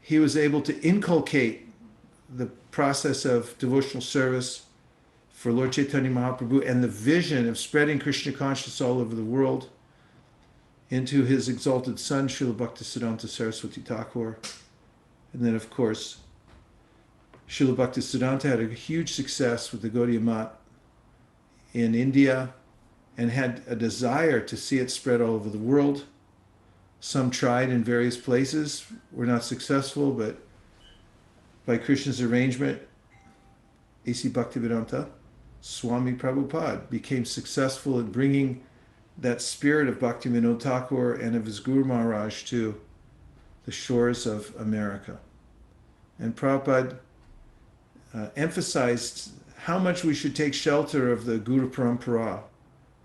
he was able to inculcate the process of devotional service for Lord Chaitanya Mahaprabhu and the vision of spreading Krishna consciousness all over the world into his exalted son, Srila Bhaktisiddhanta Saraswati Thakur. And then, of course, Srila Bhaktisiddhanta had a huge success with the Gaudiya Math in India and had a desire to see it spread all over the world. Some tried in various places, were not successful, but by Krishna's arrangement, A.C. Bhaktivedanta Swami Prabhupada became successful in bringing that spirit of Bhaktivinoda Thakur and of his Guru Maharaj to the shores of America. And Prabhupada emphasized how much we should take shelter of the Guru Parampara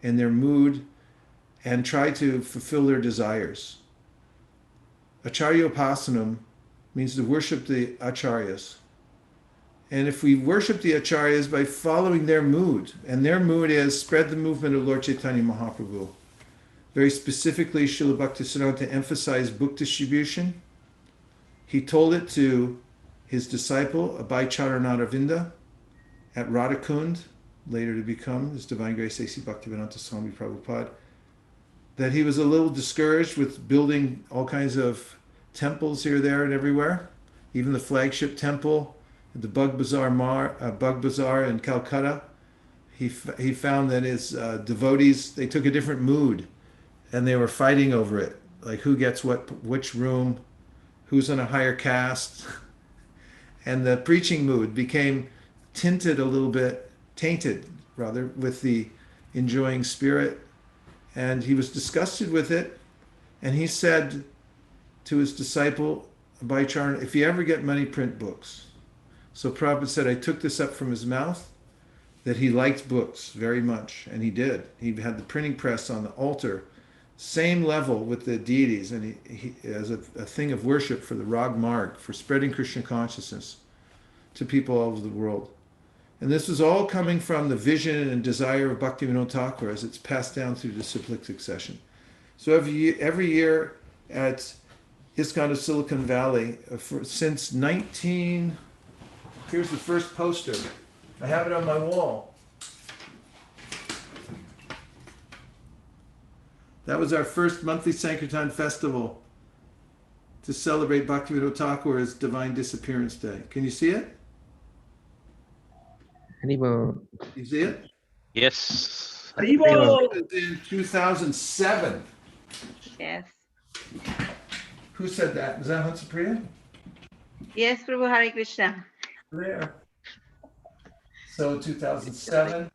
and their mood and try to fulfill their desires. Acharya Upasanam means to worship the Acharyas. And if we worship the Acharyas by following their mood, and their mood is spread the movement of Lord Chaitanya Mahaprabhu. Very specifically, Srila Bhaktisiddhanta emphasized book distribution. He told it to his disciple, Abhay Charanaravinda, at Radhakund, later to become His Divine Grace A.C. Bhaktivedanta Swami Prabhupada, that he was a little discouraged with building all kinds of temples here, there, and everywhere. Even the flagship temple, the Bug Bazaar in Calcutta, he found that his devotees, they took a different mood and they were fighting over it, like who gets which room, who's in a higher caste. And the preaching mood became tainted with the enjoying spirit. And he was disgusted with it. And he said to his disciple, Abhay, if you ever get money, print books. So Prabhupada said, I took this up from his mouth that he liked books very much, and he did. He had the printing press on the altar, same level with the deities, and he as a thing of worship for the Rag Marg, for spreading Krishna consciousness to people all over the world. And this was all coming from the vision and desire of Bhaktivinoda Thakur as it's passed down through the cyclic succession. So every year at ISKCON of Silicon Valley, since here's the first poster. I have it on my wall. That was our first monthly Sankirtan festival to celebrate Bhaktivinoda Thakur's Divine Disappearance Day. Can you see it? Haribol. You see it? Yes. It was in 2007. Yes. Who said that? Was that Hansapriya? Yes, Prabhu, Hare Krishna. There. So 2007,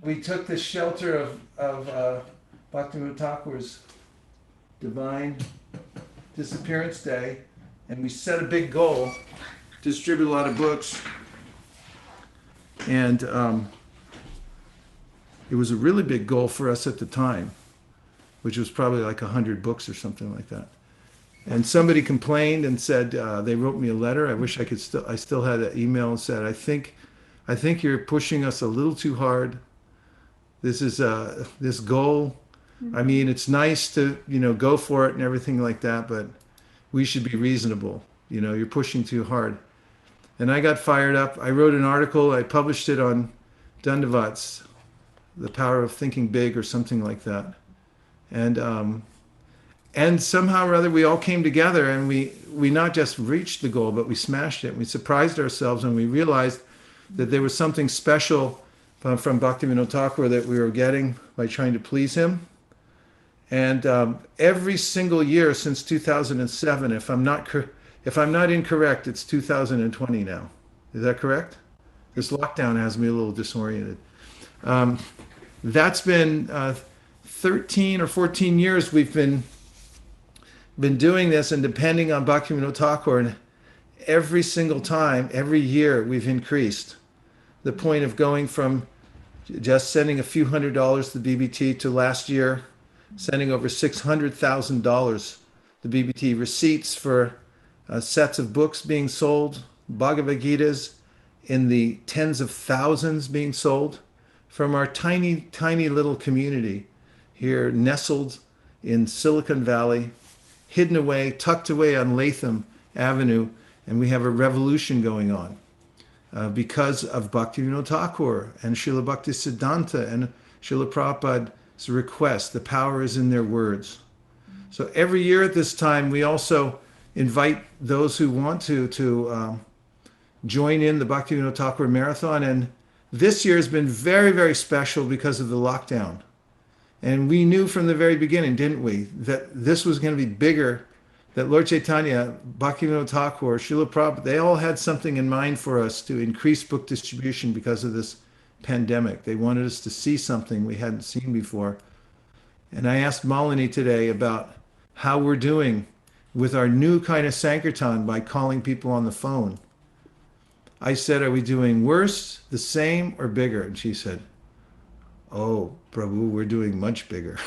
we took the shelter of Bhaktivinoda Thakur's Divine Disappearance Day, and we set a big goal, distribute a lot of books, and it was a really big goal for us at the time, which was probably like 100 books or something like that. And somebody complained and said, they wrote me a letter. I wish I still had an email, and said, I think you're pushing us a little too hard. This is this goal. I mean, it's nice to, go for it and everything like that, but we should be reasonable. You're pushing too hard. And I got fired up. I wrote an article. I published it on Dandavat's The Power of Thinking Big or something like that. And somehow or other, we all came together, and we not just reached the goal, but we smashed it. We surprised ourselves, and we realized that there was something special from Bhaktivinoda Thakur that we were getting by trying to please him. And every single year since 2007, if I'm not incorrect, it's 2020 now. Is that correct? This lockdown has me a little disoriented. That's been 13 or 14 years we've been doing this and depending on Bhaktivinoda Thakur, and every single time, every year, we've increased. The point of going from just sending a few $100s to BBT to last year sending over $600,000 to BBT, receipts for sets of books being sold, Bhagavad Gitas in the tens of thousands being sold from our tiny, tiny little community here, nestled in Silicon Valley, hidden away, tucked away on Latham Avenue, and we have a revolution going on because of Bhaktivinoda Thakur and Srila Bhaktisiddhanta and Srila Prabhupada's request. The power is in their words. So every year at this time, we also invite those who want to join in the Bhaktivinoda Thakur Marathon. And this year has been very, very special because of the lockdown. And we knew from the very beginning, didn't we, that this was going to be bigger, that Lord Chaitanya, Bhaktivinoda Thakur, Srila Prabhupada, they all had something in mind for us to increase book distribution because of this pandemic. They wanted us to see something we hadn't seen before. And I asked Malini today about how we're doing with our new kind of Sankirtan by calling people on the phone. I said, are we doing worse, the same, or bigger? And she said, oh, Prabhu, we're doing much bigger.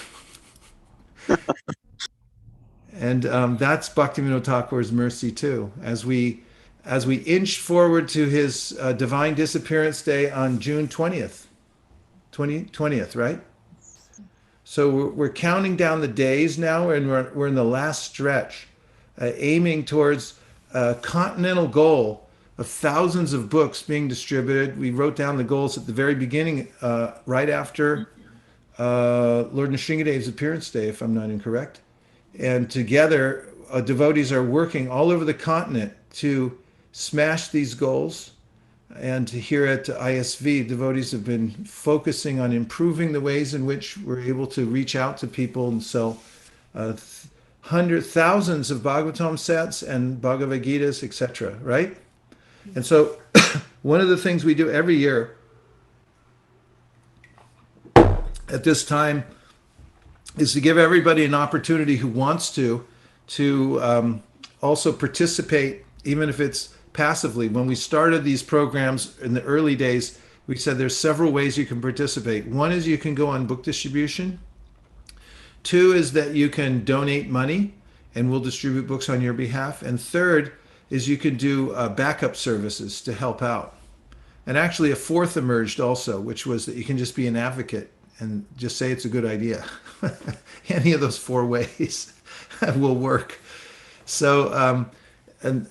And that's Bhaktivinoda Thakur's mercy too. As we inched forward to his Divine Disappearance Day on June 20th, right? So we're counting down the days now, and we're in the last stretch, aiming towards a continental goal of thousands of books being distributed. We wrote down the goals at the very beginning, right after Lord Nrsingadev's appearance day, if I'm not incorrect. And together, devotees are working all over the continent to smash these goals. And here at ISV, devotees have been focusing on improving the ways in which we're able to reach out to people and sell thousands of Bhagavatam sets and Bhagavad Gitas, etc., right? And so one of the things we do every year at this time is to give everybody an opportunity who wants to also participate, even if it's passively. When we started these programs in the early days, we said there's several ways you can participate. One is you can go on book distribution. Two is that you can donate money and we'll distribute books on your behalf. And third is you can do backup services to help out. And actually a fourth emerged also, which was that you can just be an advocate and just say it's a good idea. Any of those four ways will work. So, and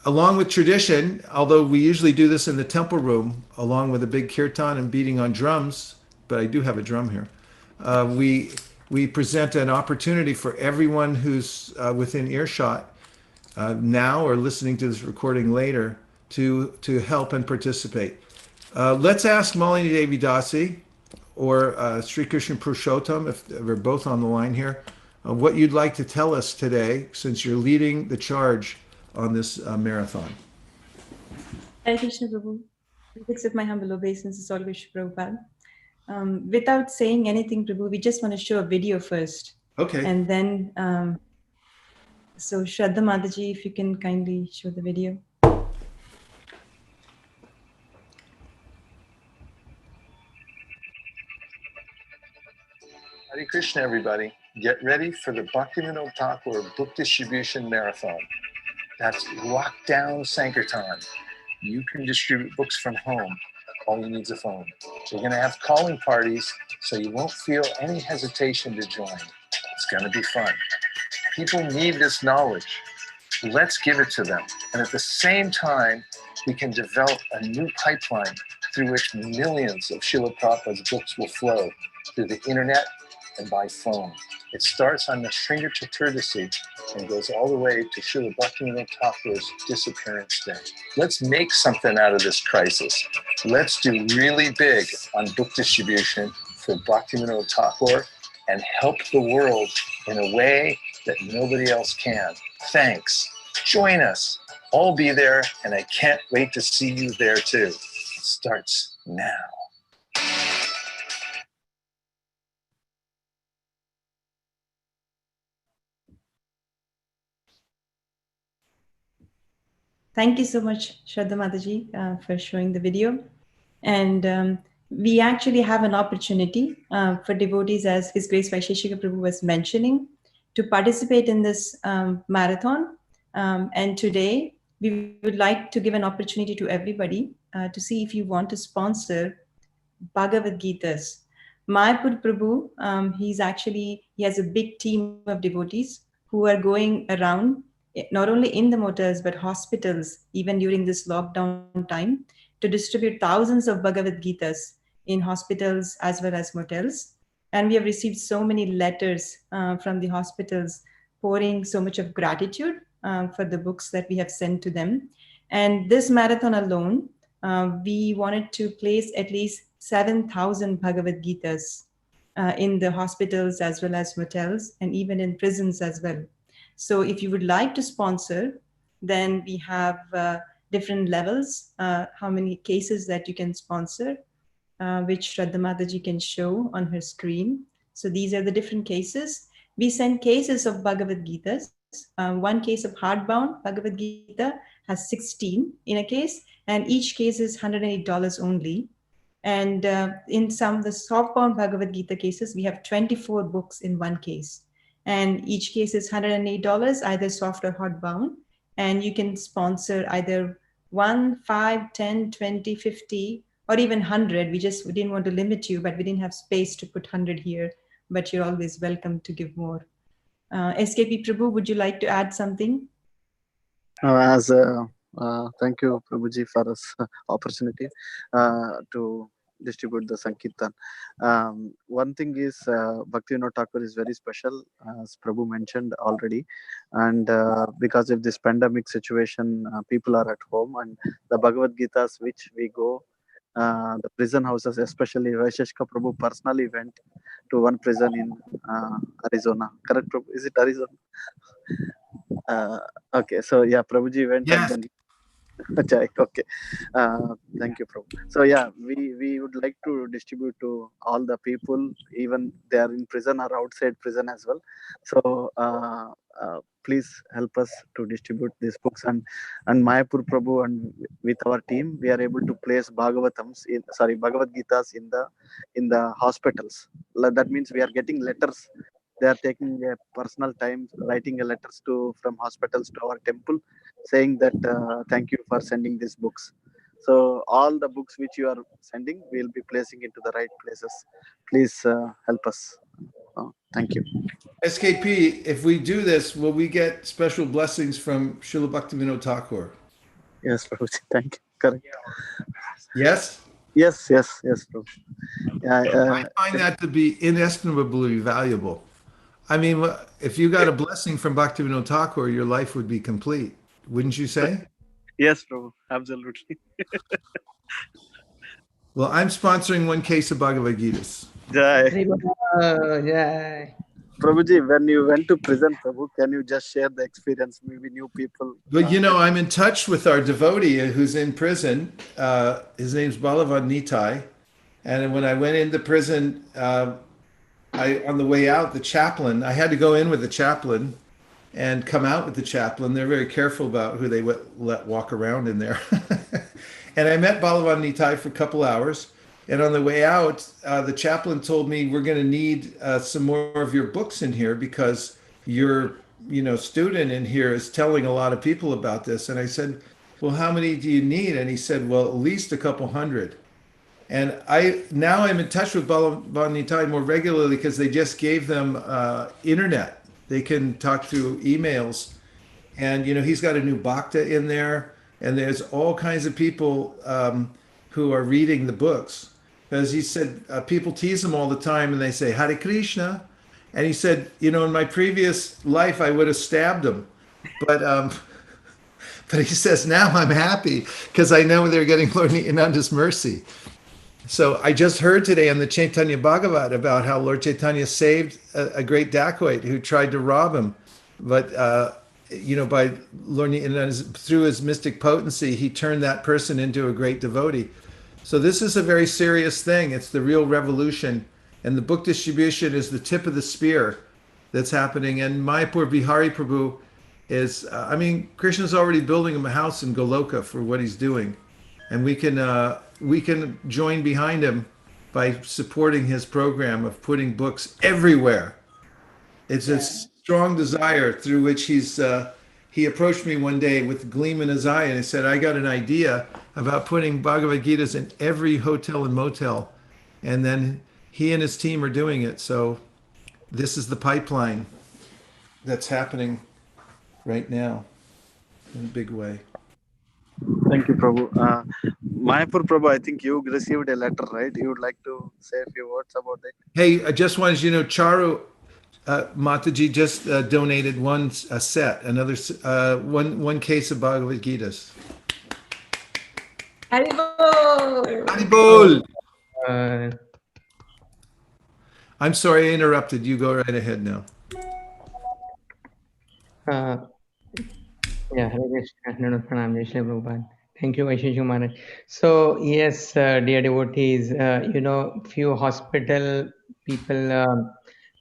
along with tradition, although we usually do this in the temple room, along with a big kirtan and beating on drums, but I do have a drum here, we present an opportunity for everyone who's within earshot now or listening to this recording later to help and participate. Let's ask Malini Devi Dasi or Sri Krishna Purushottam, if they're both on the line here, what you'd like to tell us today, since you're leading the charge on this marathon. Hare Krishna Prabhu. Accept my humble obeisances, always Prabhupada. Without saying anything, Prabhu, we just want to show a video first. Okay. And then, so Shraddha Mataji, if you can kindly show the video. Hare Krishna, everybody. Get ready for the Bhaktivinoda Thakur Book Distribution Marathon. That's lockdown Sankirtan. You can distribute books from home. All you need is a phone. We're going to have calling parties, so you won't feel any hesitation to join. It's going to be fun. People need this knowledge. Let's give it to them. And at the same time, we can develop a new pipeline through which millions of Srila Prabhupada's books will flow through the internet and by phone. It starts on the Shringa Chaturdasi and goes all the way to Srila Bhaktivinoda Thakur's disappearance day. Let's make something out of this crisis. Let's do really big on book distribution for Bhaktivinoda Thakur and help the world in a way that nobody else can. Thanks. Join us. I'll be there, and I can't wait to see you there too. It starts now. Thank you so much, Shraddha Mataji, for showing the video. And we actually have an opportunity for devotees, as His Grace Vaisesika Prabhu was mentioning, to participate in this marathon. And today, we would like to give an opportunity to everybody to see if you want to sponsor Bhagavad Gitas. Mayapur Prabhu, he has a big team of devotees who are going around, not only in the motels, but hospitals, even during this lockdown time, to distribute thousands of Bhagavad Gitas in hospitals as well as motels. And we have received so many letters from the hospitals pouring so much of gratitude for the books that we have sent to them. And this marathon alone, we wanted to place at least 7,000 Bhagavad Gitas in the hospitals as well as motels, and even in prisons as well. So if you would like to sponsor, then we have different levels, how many cases that you can sponsor, which Shraddha Mataji can show on her screen. So these are the different cases. We send cases of Bhagavad Gitas. One case of hardbound Bhagavad Gita has 16 in a case, and each case is $108 only. And in some of the softbound Bhagavad Gita cases, we have 24 books in one case. And each case is $108, either soft or hardbound. And you can sponsor either 1, 5, 10, 20, 50, or even 100. We didn't want to limit you, but we didn't have space to put 100 here. But you're always welcome to give more. SKP Prabhu, would you like to add something? Thank you, Prabhuji, for this opportunity to distribute the Sankirtan. One thing is Bhaktivinoda Thakur is very special, as Prabhu mentioned already, and because of this pandemic situation, people are at home, and the Bhagavad Gitas which we go, the prison houses, especially Vaisesika Prabhu personally went to one prison in Arizona. Correct, Prabhu? Is it Arizona? Okay, so yeah, Prabhuji went, yes. and then Jai, okay. Thank you, Prabhu. So yeah, we would like to distribute to all the people, even they are in prison or outside prison as well. So please help us to distribute these books, and Mayapur Prabhu and with our team, we are able to place Bhagavad Gitas in the hospitals. That means we are getting letters. They are taking a personal time writing a letters to from hospitals to our temple, saying that thank you for sending these books. So all the books which you are sending, we will be placing into the right places. Please help us. Thank you. SKP, if we do this, will we get special blessings from Srila Bhaktivinoda Thakur? Yes, Prabhuji. Thank you. Correct. Yes? Yes, Prabhu. Yeah, I find that to be inestimably valuable. I mean, if you got a blessing from Bhaktivinoda Thakur, your life would be complete. Wouldn't you say? yes, Prabhu. Absolutely. Well, I'm sponsoring one case of Bhagavad Gitas. Jai. Jai. Prabhuji, when you went to prison, Prabhu, can you just share the experience? Maybe new people. But you know, I'm in touch with our devotee who's in prison. His name's Balavan Nitai. And when I went into prison, on the way out, the chaplain, I had to go in with the chaplain and come out with the chaplain. They're very careful about who they let walk around in there. And I met Balavan Nitai for a couple hours. And on the way out, the chaplain told me, we're going to need some more of your books in here because your student in here is telling a lot of people about this. And I said, well, how many do you need? And he said, well, at least a couple hundred. And now I'm in touch with Balavan Nitai more regularly because they just gave them internet. They can talk through emails. And, he's got a new bhakta in there. And there's all kinds of people who are reading the books. Because he said, people tease him all the time and they say, Hare Krishna. And he said, in my previous life, I would have stabbed him. But he says, now I'm happy because I know they're getting Lord Nityananda's mercy. So I just heard today on the Chaitanya Bhagavat about how Lord Chaitanya saved a great dacoit who tried to rob him. But, by Lord Nityananda, through his mystic potency, he turned that person into a great devotee. So this is a very serious thing. It's the real revolution. And the book distribution is the tip of the spear that's happening. And Mayapur Bihari Prabhu is, Krishna's already building him a house in Goloka for what he's doing. And we can join behind him by supporting his program of putting books everywhere. It's a strong desire through which he approached me one day with a gleam in his eye and he said, I got an idea about putting Bhagavad Gitas in every hotel and motel. And then he and his team are doing it. So this is the pipeline that's happening right now in a big way. Thank you, Prabhu. Mayapur Prabhu, I think you received a letter, right? You would like to say a few words about it? Hey, I just wanted you to know, Charu Mataji just donated one set, one case of Bhagavad Gitas. Haribol! Haribol! I'm sorry I interrupted. You go right ahead now. Hare Krishna, Pranam, Jai Shri Prabhupada. Thank you, Vaisesika Maharaj. So, yes, dear devotees, few hospital people,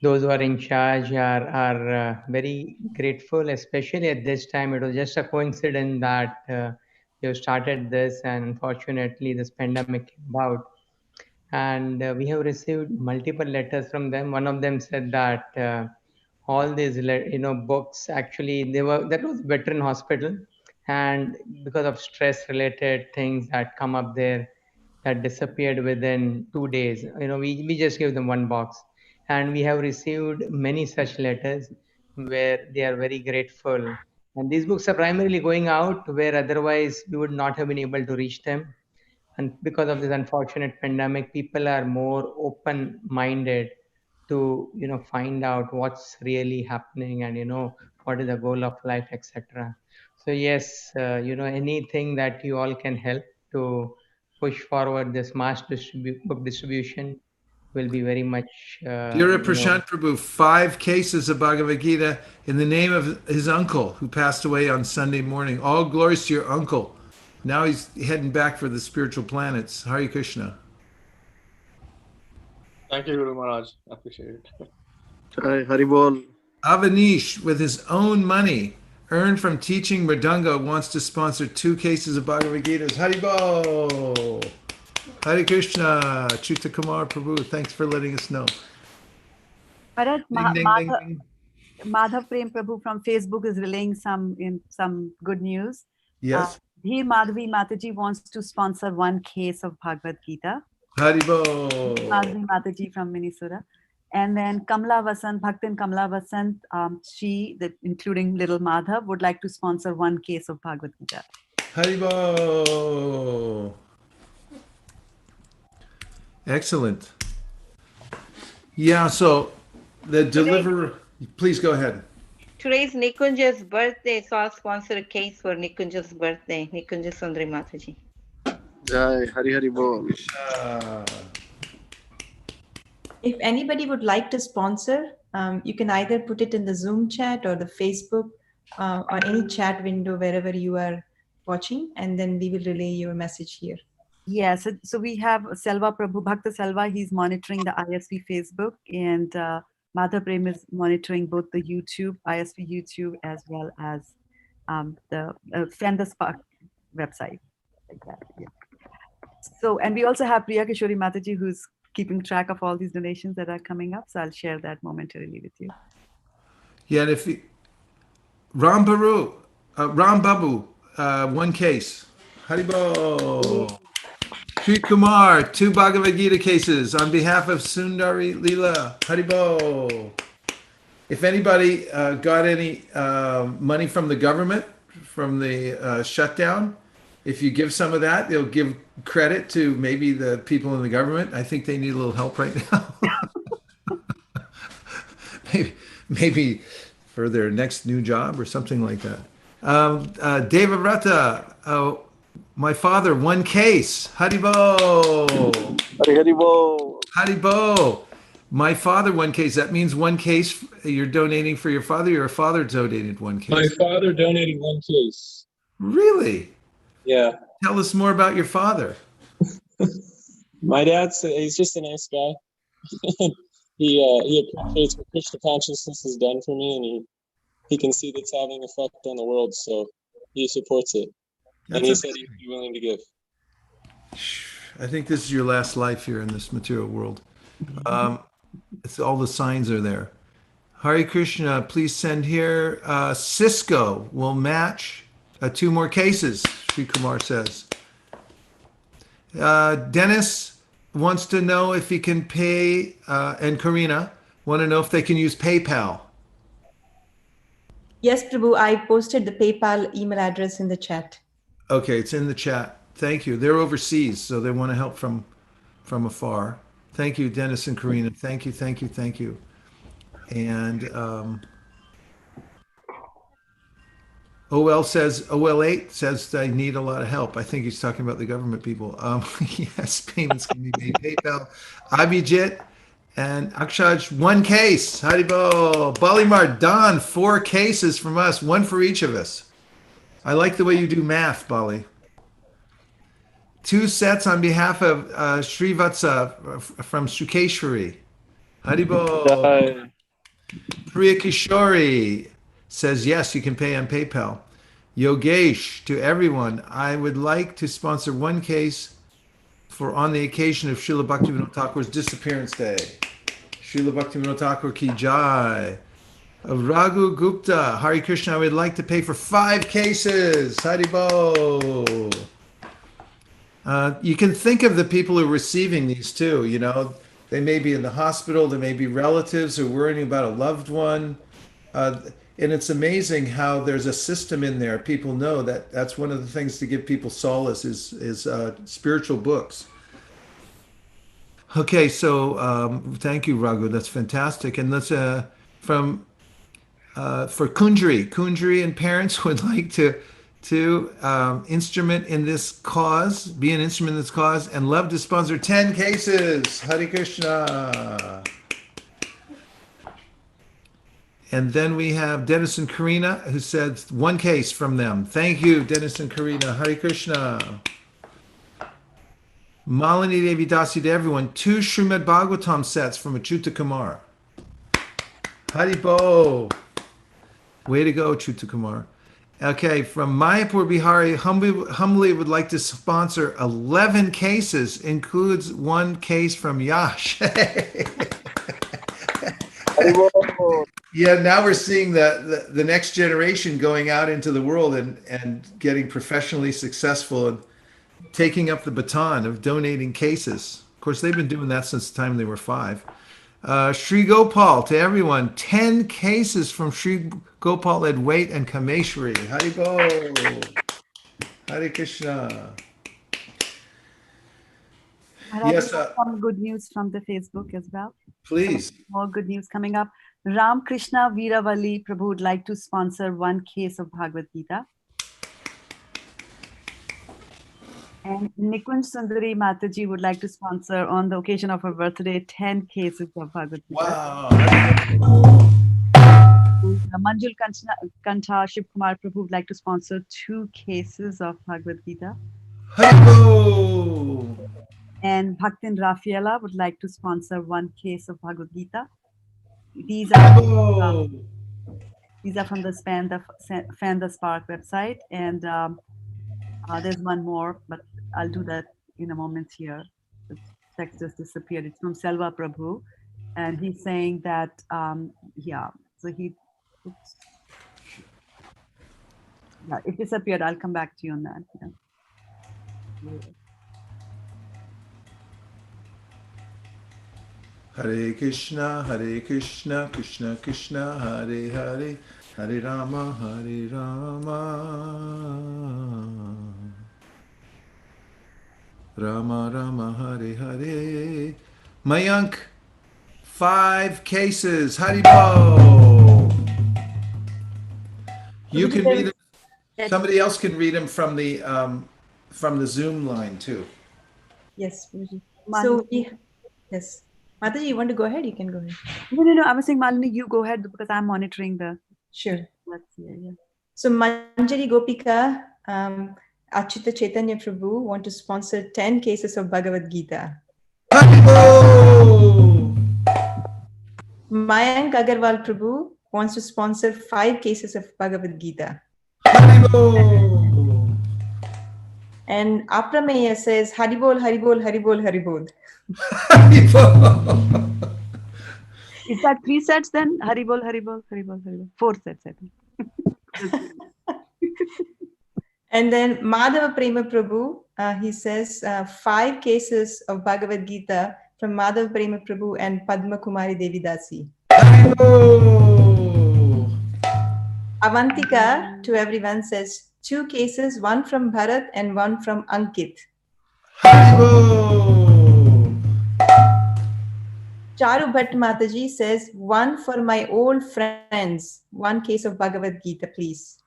those who are in charge are very grateful, especially at this time. It was just a coincidence that you started this, and unfortunately, this pandemic came about. And we have received multiple letters from them. One of them said that all these books, actually that was veteran hospital, and because of stress related things that come up there, that disappeared within 2 days. We just gave them one box, and we have received many such letters where they are very grateful. And these books are primarily going out where otherwise we would not have been able to reach them. And because of this unfortunate pandemic, people are more open minded to find out what's really happening, and what is the goal of life, etc. So yes, anything that you all can help to push forward this mass book distribution will be very much Dear Prashant Prabhu, 5 cases of Bhagavad Gita in the name of his uncle who passed away on Sunday morning. All glories to your uncle. Now he's heading back for the spiritual planets. Hare Krishna. Thank you, Guru Maharaj. I appreciate it. Jai Haribol. Avanish, with his own money earned from teaching Mridanga, wants to sponsor 2 cases of Bhagavad Gita's. Haribol. Hare Krishna. Chuta Kumar Prabhu, thanks for letting us know. Maharaj, Ding, ding, ding, ding. Madhav Prem Prabhu from Facebook is relaying some good news. Yes. Dheer Madhavi Mataji wants to sponsor 1 case of Bhagavad Gita. Haribol. Madhavi Mataji from Minnesota. And then Kamla Vasant, Bhaktin Kamla Vasant, including little Madhav, would like to sponsor 1 case of Bhagavad Gita. Haribol. Excellent. Yeah, so the deliverer, please go ahead. Today's Nikunja's birthday, so I'll sponsor a case for Nikunja's birthday. Nikunja Sundari Mataji. Jai Hari Bol. If anybody would like to sponsor, you can either put it in the Zoom chat or the Facebook or any chat window wherever you are watching, and then we will relay your message here. Yes, so we have Selva Prabhu, Bhakta Selva, he's monitoring the ISP Facebook, and Madhav Prem is monitoring both the YouTube, ISP YouTube, as well as the Send the Spark website. Like that, yeah. So, and we also have Priya Kishori Mataji, who's keeping track of all these donations that are coming up. So I'll share that momentarily with you. Yeah, and if you, Ram Babu, 1 case. Haribol. Sri Kumar, 2 Bhagavad Gita cases on behalf of Sundari Leela. Haribol. If anybody got any money from the government, from the shutdown, if you give some of that, they'll give credit to maybe the people in the government. I think they need a little help right now. maybe for their next new job or something like that. Devavrata, my father, 1 case. Haribo. Haribo. Haribo. My father, 1 case. That means 1 case you're donating for your father. Your father donated 1 case. My father donated 1 case. Really? Yeah. Tell us more about your father. My he's just a nice guy. He appreciates what Krishna consciousness has done for me, and he can see that's having effect on the world, so he supports it. And he said he'd be willing to give. I think this is your last life here in this material world. It's all the signs are there. Hare Krishna, please send here. Cisco will match 2 more cases, Sri Kumar says. Dennis wants to know if he can pay, and Karina want to know if they can use PayPal. Yes, Prabhu, I posted the PayPal email address in the chat. Okay, it's in the chat. Thank you. They're overseas, so they want to help from afar. Thank you, Dennis and Karina. Thank you, thank you, thank you. And OL8 says I need a lot of help. I think he's talking about the government people. Yes, payments can be made PayPal. Abhijit and Akshaj, 1 case. Haribo. Balimar, Don, 4 cases from us, 1 for each of us. I like the way you do math, Bali. 2 sets on behalf of Srivatsa from Shukeshwari. Haribo. Priya Kishori says, yes, you can pay on PayPal. Yogesh, to everyone, I would like to sponsor 1 case for on the occasion of Srila Bhaktivinoda Thakur's disappearance day. Srila Bhaktivinoda Thakur ki jai. Raghu Gupta, Hare Krishna, I would like to pay for 5 cases. Haribo. You can think of the people who are receiving these too. You know, they may be in the hospital, they may be relatives who are worrying about a loved one. And it's amazing how there's a system in there. People know that that's one of the things to give people solace is spiritual books. Okay, so thank you, Raghu. That's fantastic. And let's for Kundri and parents would like to instrument in this cause, be an instrument in this cause, and love to sponsor 10 cases. Hare Krishna. And then we have Dennis and Karina, who said one case from them. Thank you, Dennis and Karina. Hare Krishna. Malini Devi Dasi to everyone. 2 Srimad Bhagavatam sets from Achyuta Kumar. Haribo. Way to go, Achyuta Kumar. Okay, from Mayapur, Bihari, humbly would like to sponsor 11 cases, includes one case from Yash. Yeah, now we're seeing the next generation going out into the world and getting professionally successful and taking up the baton of donating cases. Of course, they've been doing that since the time they were 5. Sri Gopal, to everyone, 10 cases from Sri Gopal Advait and Kameshwari. Haribo. Hare Krishna. Maharaj, Yes, we have some good news from the Facebook as well. please. Some more good news coming up. Ram Krishna Veeravali Prabhu would like to sponsor one case of Bhagavad Gita. And Nikunj Sundari Mataji would like to sponsor, on the occasion of her birthday, 10 cases of Bhagavad Gita. Wow. Manjul Kantha Shiv Kumar Prabhu would like to sponsor 2 cases of Bhagavad Gita. Haribo. And Bhaktin Rafiela would like to sponsor 1 case of Bhagavad Gita. These are from the Fan the Spark website, and there's one more, but I'll do that in a moment here. The text just disappeared. It's from Selva Prabhu, and he's saying that it disappeared. I'll come back to you on that. Yeah. Hare Krishna, Krishna Krishna, Hare Hare, Hare Rama, Rama Rama, Hare Hare. Mayank, 5 cases. Haribo. You can read them. Somebody else can read them from the Zoom line too. Yes, Guruji. So yes. Mataji, you want to go ahead? You can go ahead. No. I was saying, Malini, you go ahead because I'm monitoring the. Sure. Let's see. Yeah. So Manjari Gopika, Achyuta Chaitanya Prabhu want to sponsor 10 cases of Bhagavad Gita. Mayank Agarwal Prabhu wants to sponsor 5 cases of Bhagavad Gita. And Aprameya says, Haribol, Haribol, Haribol, Haribol. Is that 3 sets then? Haribol, Haribol, Haribol, Haribol. 4 sets, I think. And then Madhava Prema Prabhu, he says 5 cases of Bhagavad Gita from Madhava Prema Prabhu and Padma Kumari Devi Dasi. Avantika, to everyone, says 2 cases, one from Bharat and one from Ankit. Charu Bhatt Mataji says 1 for my old friends, 1 case of Bhagavad Gita, please.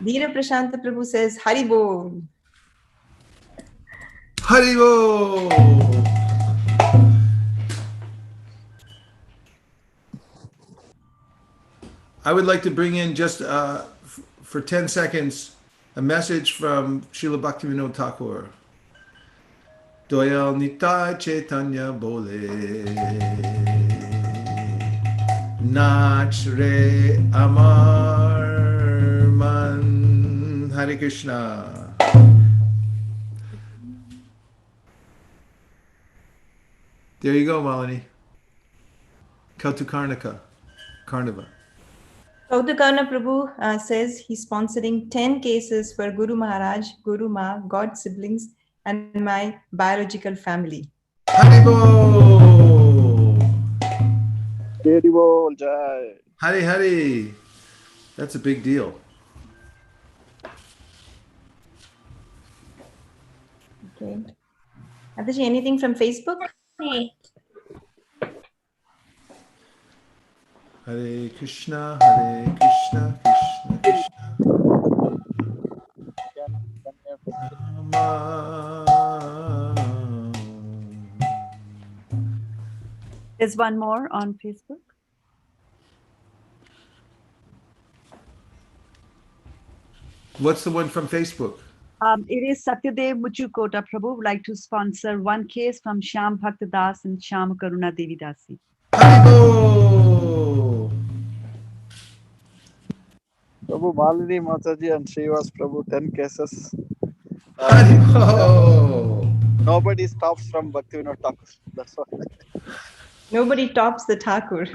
Dheera Prashanta Prabhu says Haribo. Haribo. I would like to bring in just for 10 seconds a message from Srila Bhaktivinoda Thakur. Doyal Nitai Chaitanya Bole Nach Re Amar Man. Hare Krishna. There you go, Malini. Kautukarnika. Karnava. Kautukarna Prabhu says he's sponsoring 10 cases for Guru Maharaj, Guru Ma, God siblings, and my biological family. Haribo! Haribo, Jai. Hari Hari. That's a big deal. Okay. Adaji, anything from Facebook? Hare Krishna, Krishna Krishna. There's one more on Facebook. What's the one from Facebook? It is Satyadev Muchukota Prabhu would like to sponsor one case from Shyam Bhakta Das and Shyam Karuna Devi Dasi. Haribo! Prabhu Malini Mataji and Srivas Prabhu, 10 cases. Haribo! Nobody stops from Bhaktivinoda Thakur. That's why. Nobody tops the Thakur.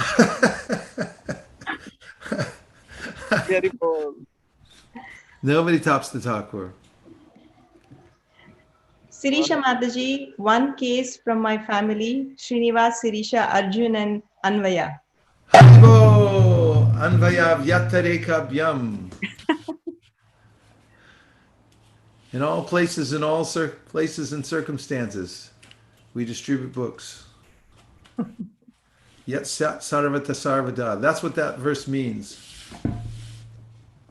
Nobody tops the Thakur. Sirisha Mataji, one case from my family, Srinivas, Sirisha, Arjun and Anvaya. Haribo! Anvaya Vyatareka Byam. In all places, in all places and circumstances, we distribute books. Yet sat sarvata sarvada. That's what that verse means.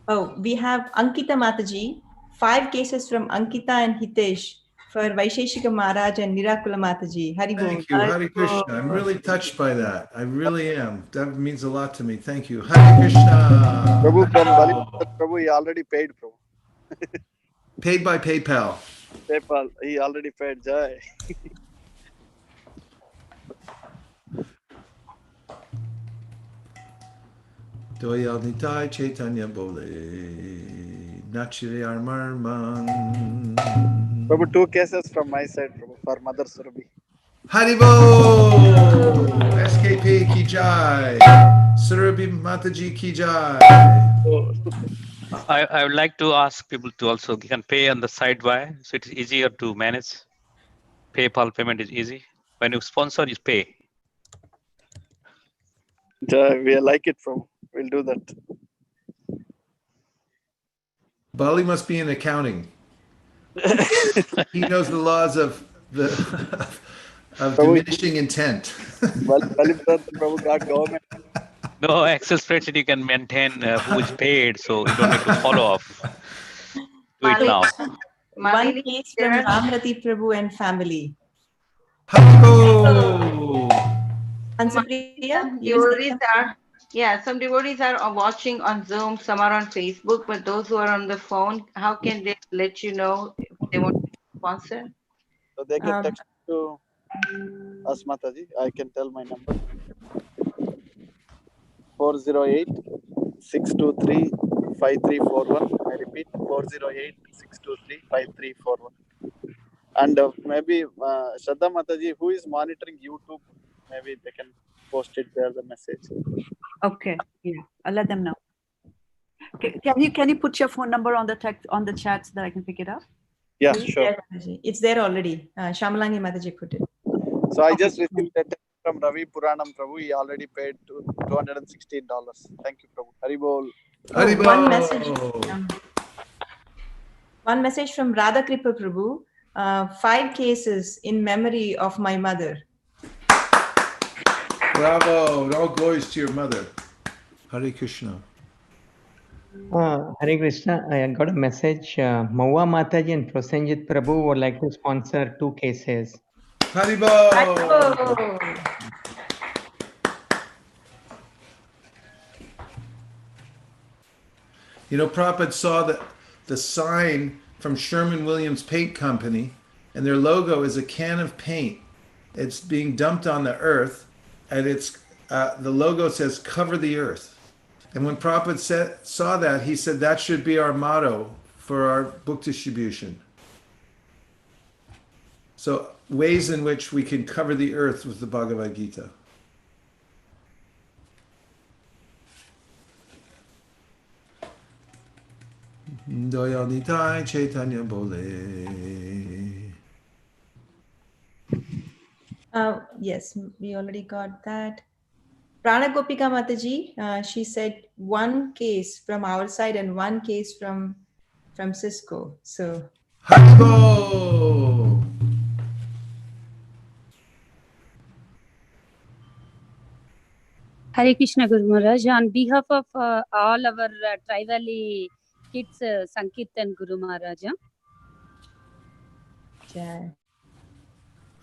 Oh, we have Ankita Mataji, 5 cases from Ankita and Hitesh for Vaisesika Maharaj and Nirakula Mataji. Hari Bol. Thank you, Hare Krishna. I'm really touched by that. I really am. That means a lot to me. Thank you. Hare Krishna. Prabhu from Bali, Prabhu, he already paid, Prabhu. Paid by PayPal. PayPal, he already paid. Jai. Doyal Nitai Chaitanya Bole. Nachiri Armarman. Prabhu, 2 cases from my side, Prabhu, for Mother Surabhi. Haribo! SKP Ki Jai. Surabhi Mataji Ki Jai. I would like to ask people to also can pay on the side wire, so it is easier to manage. PayPal payment is easy. When you sponsor, you pay. Jai, we like it, Prabhu. We'll do that. Bali must be in accounting. He knows the laws of diminishing intent. Bali Prabhu got government. No, Excel spreadsheet you can maintain who is paid, so you don't need to follow up. Do it now. One case from Ramrati Prabhu and family. Hansapriya, some devotees are watching on Zoom, some are on Facebook, but those who are on the phone, how can they let you know if they want to sponsor? So they can text to us, Mataji. I can tell my number. 408-623-5341. I repeat, 408-623-5341. And maybe Shraddha Mataji, who is monitoring YouTube, maybe they can post it there, the message. Okay, yeah, I'll let them know. Okay. Can you put your phone number on the text on the chat so that I can pick it up? Yeah, sure. It's there already. Shamalangi Mataji put it. So I just received a text from Ravi Puranam Prabhu. He already paid $216. Thank you, Prabhu. Haribol. One message from Radha Kripa Prabhu. 5 cases in memory of my mother. Bravo. All glories to your mother. Hare Krishna. Hare Krishna. I got a message. Maua Mataji and Prosenjit Prabhu would like to sponsor 2 cases. Haribo! You know, Prabhupada saw the sign from Sherwin-Williams Paint Company, and their logo is a can of paint. It's being dumped on the earth, and it's the logo says, "Cover the earth." And when Prabhupada saw that, he said that should be our motto for our book distribution. So ways in which we can cover the earth with the Bhagavad Gita. Doyal Nitai Chaitanya Bole. Yes, we already got that. Prana Gopika Mataji, she said 1 case from our side and 1 case from Cisco. So Haribo! Hare Krishna Guru Maharaj. On behalf of all our Trivalley kids, Sankirtan Guru Maharaj. Yeah.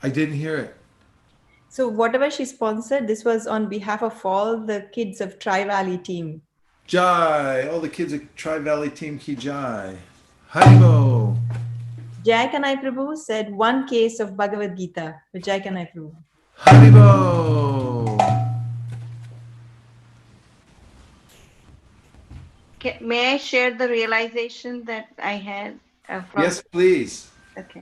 I didn't hear it. So whatever she sponsored, this was on behalf of all the kids of Tri Valley team. Jai, all the kids at Tri Valley Team Ki Jai. Haribo. Jai Kanai Prabhu said 1 case of Bhagavad Gita for Jai Kanai Prabhu. Haribo. May I share the realization that I had from? Yes, please. Okay.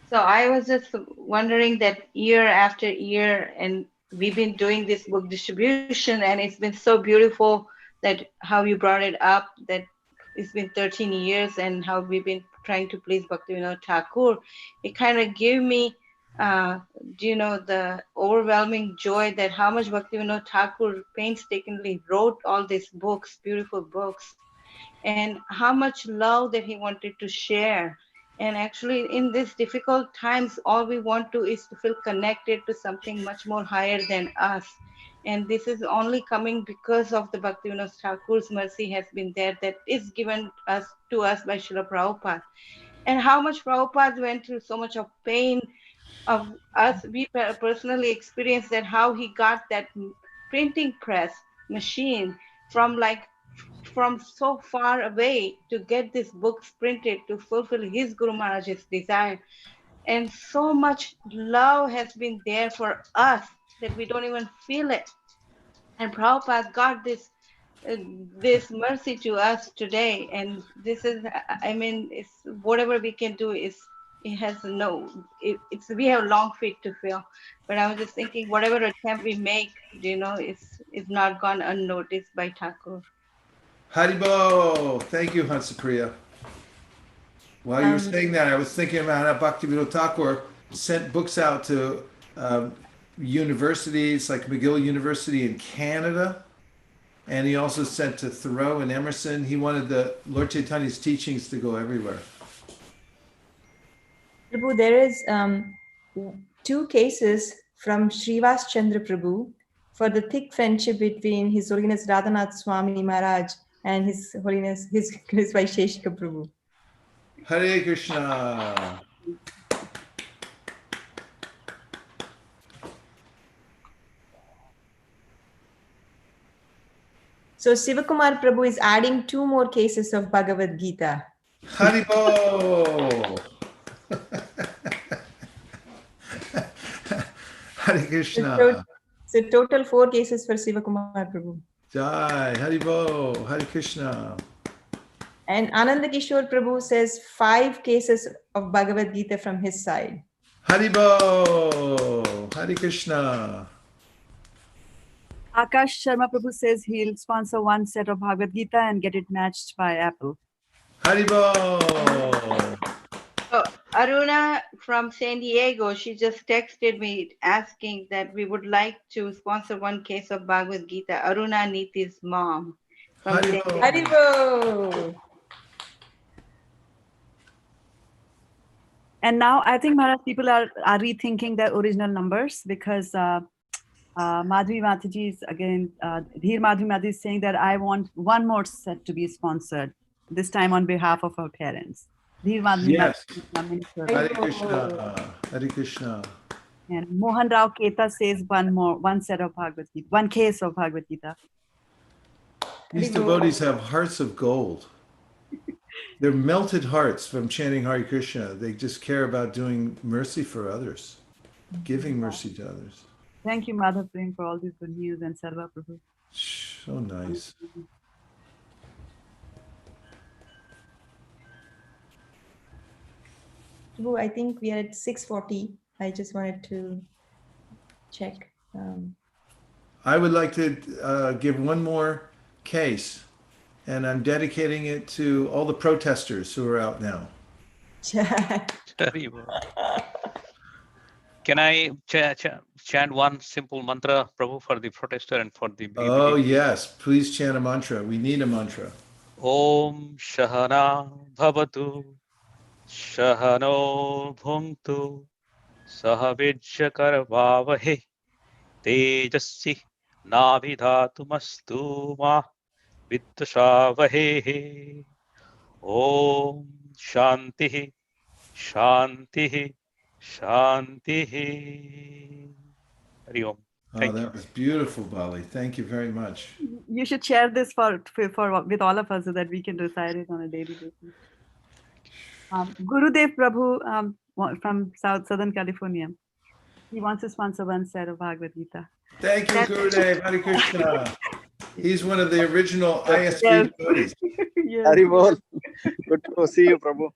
So I was just wondering that year after year, and we've been doing this book distribution, and it's been so beautiful that how you brought it up, that it's been 13 years and how we've been trying to please Bhaktivinoda Thakur. It kind of gave me, the overwhelming joy that how much Bhaktivinoda Thakur painstakingly wrote all these books, beautiful books, and how much love that he wanted to share. And actually, in these difficult times, all we want to is to feel connected to something much more higher than us. And this is only coming because of the Bhaktivinoda Thakur's mercy has been there, that is given us to us by Srila Prabhupada. And how much Prabhupada went through so much of pain of us, we personally experienced that, how he got that printing press machine from so far away to get these books printed to fulfill his Guru Maharaj's desire. And so much love has been there for us that we don't even feel it. And Prabhupada got this mercy to us today. And this is, it's whatever we can do is, it has we have long feet to fill. But I was just thinking, whatever attempt we make, is not gone unnoticed by Thakur. Haribo. Thank you, Hansapriya. While you were saying that, I was thinking about how Bhaktivinoda Thakur sent books out to universities like McGill University in Canada. And he also sent to Thoreau and Emerson. He wanted the Lord Chaitanya's teachings to go everywhere. Prabhu, there is 2 cases from Srivas Chandra Prabhu for the thick friendship between His Holiness Radhanath Swami Maharaj and His Holiness, His Vaisesika Prabhu. Hare Krishna. So Sivakumar Prabhu is adding 2 more cases of Bhagavad Gita. Haribo. Hare Krishna. So total 4 cases for Sivakumar Prabhu. Jai. Haribo. Hare Krishna. And Ananda Kishore Prabhu says 5 cases of Bhagavad Gita from his side. Haribo. Hare Krishna. Akash Sharma Prabhu says he'll sponsor 1 set of Bhagavad Gita and get it matched by Apple. Haribo. So Aruna from San Diego, she just texted me asking that we would like to sponsor 1 case of Bhagavad Gita. Aruna Niti's mom. From San Diego. Haribo. And now I think Maharaj, people are rethinking their original numbers, because Madhvi Mataji is again, Dheer Madhvi Mataji is saying that I want 1 more set to be sponsored, this time on behalf of our parents. Dheer Madhvi Yes. Mataji. Hare Krishna. Hare Krishna. And Mohan Rao Keta says 1 set of Bhagavad Gita, 1 case of Bhagavad Gita. These devotees have hearts of gold. They're melted hearts from chanting Hare Krishna. They just care about doing mercy for others, giving mercy to others. Thank you, Madhav Prem, for all these good news, and Sarva Prabhu. So nice. Prabhu, I think we are at 6:40. I just wanted to check. I would like to give 1 more case, and I'm dedicating it to all the protesters who are out now. Can I chant 1 simple mantra, Prabhu, for the protester and for the baby? Oh, yes. Please chant a mantra. We need a mantra. Om Shahana Bhavatu Shahano Bhuntu Sahavijjakar Vavahe Tejassi Navidhatumastu Ma Viddashavahe. Om Shanti, Shanti, Shanti. Hari Om. Oh, Thank that was beautiful, Bali. Thank you very much. You should share this for with all of us so that we can recite it on a daily basis. Gurudev Prabhu from Southern California. He wants to sponsor one set of Bhagavad Gita. Thank you, Gurudev. Hare Krishna. He's one of the original Yes. ISV devotees. Yes. Haribol. Good to see you, Prabhu.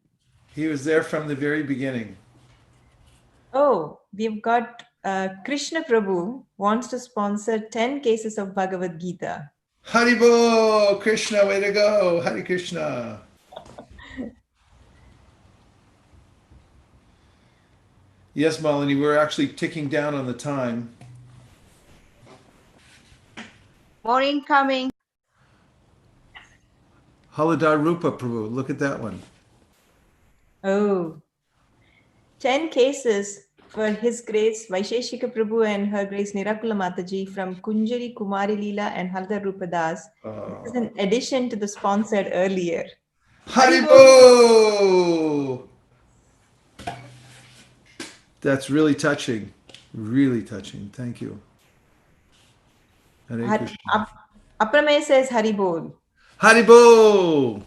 He was there from the very beginning. Oh, we've got Krishna Prabhu wants to sponsor 10 cases of Bhagavad Gita. Haribo, Krishna, way to go. Hare Krishna. Yes, Malini, we're actually ticking down on the time. More incoming. Haladar Rupa Prabhu, look at that one. Oh, 10 cases for His Grace Vaisesika Prabhu and Her Grace Nirakula Mataji from Kunjari Kumari Leela and Haladar Rupa Das. This is in addition to the sponsored earlier. Haribo! That's really touching. Really touching. Thank you. Hare Krishna. Apramay says Haribol. Haribo!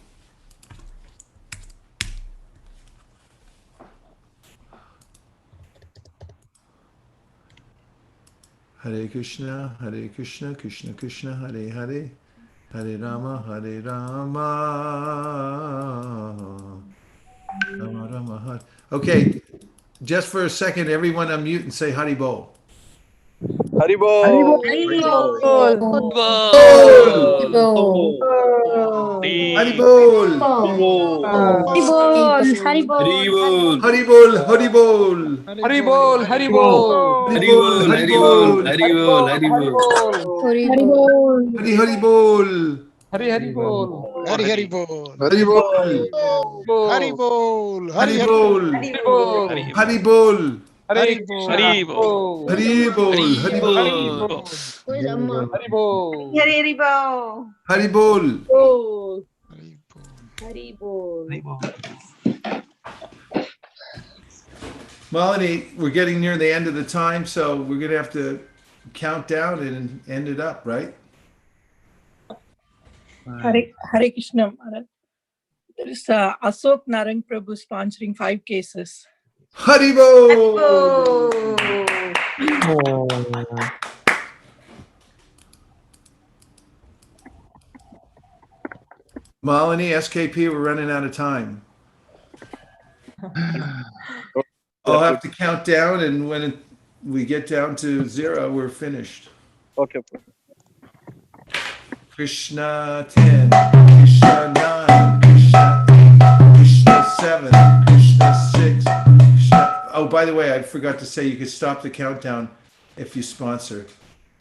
Hare Krishna, Krishna Krishna, Hare Hare, Hare Rama, Rama Rama Hare. Okay, just for a second, everyone unmute and say Haribo. Haribol. Haribol. Haribol. Haribol, Haribol. Hari Haribol. Hari Haribol. Haribol. Haribol. Haribol. Haribol. Haribol. Haribol. Haribol. Malini, we're getting near the end of the time, so we're going to have to count down and end it up, right? Hare Krishna Maharaj. There is Ashok Narang Prabhu sponsoring 5 cases. Haribo! Malini, SKP, we're running out of time. I'll have to count down, and when we get down to 0, we're finished. Okay. Krishna 10, Krishna 9, Krishna 8, Krishna 7, Krishna 6, Krishna... Oh, by the way, I forgot to say you could stop the countdown if you sponsor,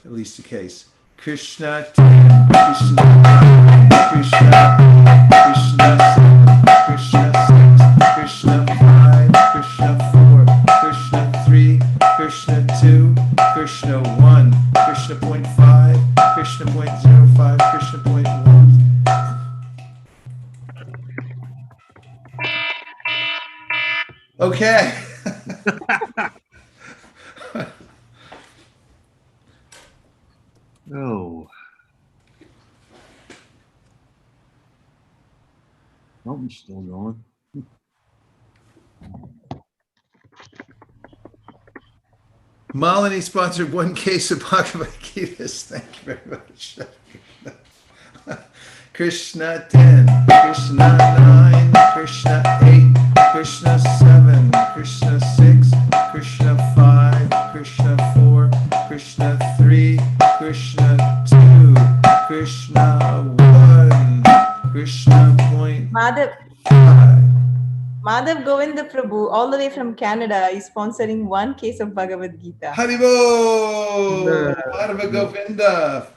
at least a case. Krishna 10, Krishna 9, Krishna 8, Krishna 7, Krishna 6, Krishna 5, Krishna 4, Krishna 3, Krishna 2, Krishna 1, Krishna point 5, Krishna point 05, Krishna point 1. Okay. Oh. Oh, I'm still going. Malini sponsored 1 case of Bhagavad Gitas. Thank you very much. Krishna 10, Krishna 9, Krishna 8, Krishna 7, Krishna 6, Krishna 5, Krishna 4, Krishna 3, Krishna 2, Krishna 1, Krishna point. Madhav Govinda Prabhu, all the way from Canada, is sponsoring 1 case of Bhagavad Gita. Haribo! Madhava Govinda,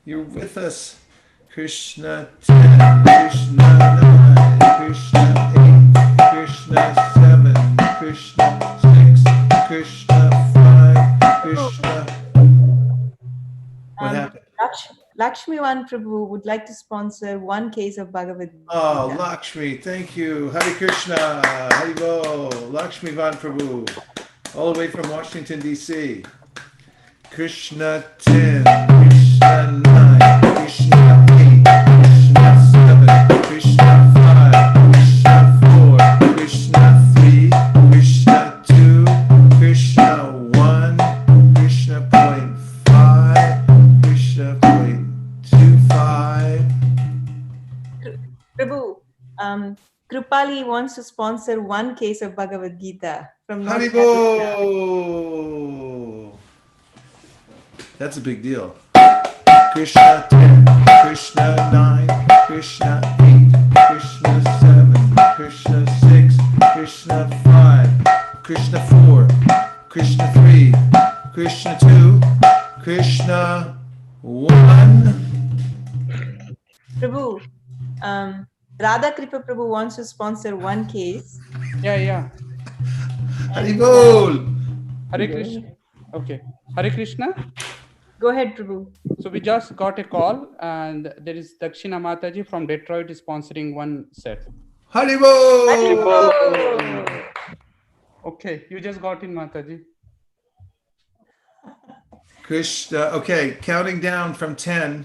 you're with us. Krishna 10, Krishna 9, Krishna 8, Krishna 7, Krishna 6, Krishna 5, Krishna... What happened? Lakshmivan Prabhu would like to sponsor 1 case of Bhagavad Gita. Oh, Lakshmi, thank you. Hare Krishna, Haribo, Lakshmivan Prabhu, all the way from Washington, D.C. Krishna 10, Krishna 9, Krishna 8, Krishna 7, Krishna 5, Krishna 4, Krishna 3, Krishna 2, Krishna 1, Krishna point 5, Krishna point 25. Prabhu, Krupali wants to sponsor one case of Bhagavad Gita from North Carolina. Haribo! That's a big deal. Krishna 10, Krishna 9, Krishna 8, Krishna 7, Krishna 6, Krishna 5, Krishna 4, Krishna 3, Krishna 2, Krishna 1. Prabhu, Radha Kripa Prabhu wants to sponsor one case. Yeah. Haribol! Hare Krishna. Okay. Hare Krishna. Go ahead, Prabhu. So we just got a call, and there is Dakshina Mataji from Detroit is sponsoring one set. Haribol! Okay, you just got in, Mataji. Krishna, okay, counting down from 10,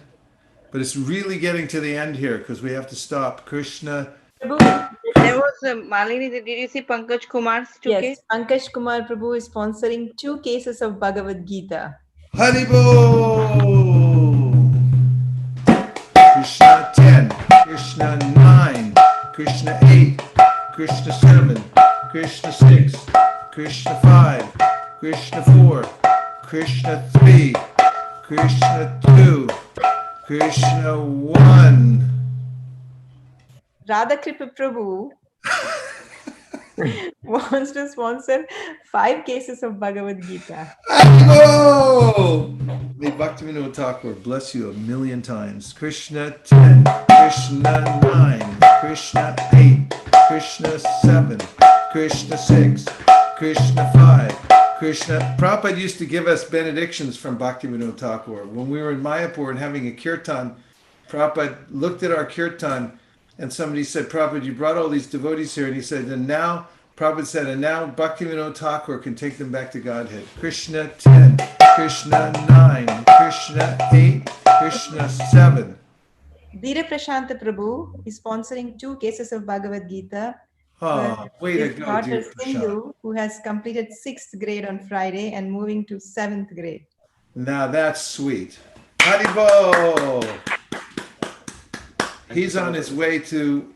but it's really getting to the end here because we have to stop. Krishna. There was Malini, did you see Pankaj Kumar's 2 Yes, case? Pankaj Kumar Prabhu is sponsoring 2 cases of Bhagavad Gita. Haribol! Krishna 10, Krishna 9, Krishna 8, Krishna 7, Krishna 6, Krishna 5, Krishna 4, Krishna 3, Krishna 2, Krishna 1. Radha Kripa Prabhu wants to sponsor 5 cases of Bhagavad Gita. Oh! May Bhaktivinoda Thakur bless you a million times. Krishna 10, Krishna 9, Krishna 8, Krishna 7, Krishna 6, Krishna 5, Krishna. Prabhupada used to give us benedictions from Bhaktivinoda Thakur. When we were in Mayapur and having a kirtan, Prabhupada looked at our kirtan and somebody said, Prabhupada, you brought all these devotees here. And he said, and now, Prabhupada said, and now Bhaktivinoda Thakur can take them back to Godhead. Krishna 10, Krishna 9, Krishna 8, Krishna 7. Dhira Prashanta Prabhu is sponsoring 2 cases of Bhagavad Gita. Oh, way to his go, daughter dear Prashant. Sindhu, who has completed 6th grade on Friday and moving to 7th grade. Now that's sweet. Haribol! He's on his way to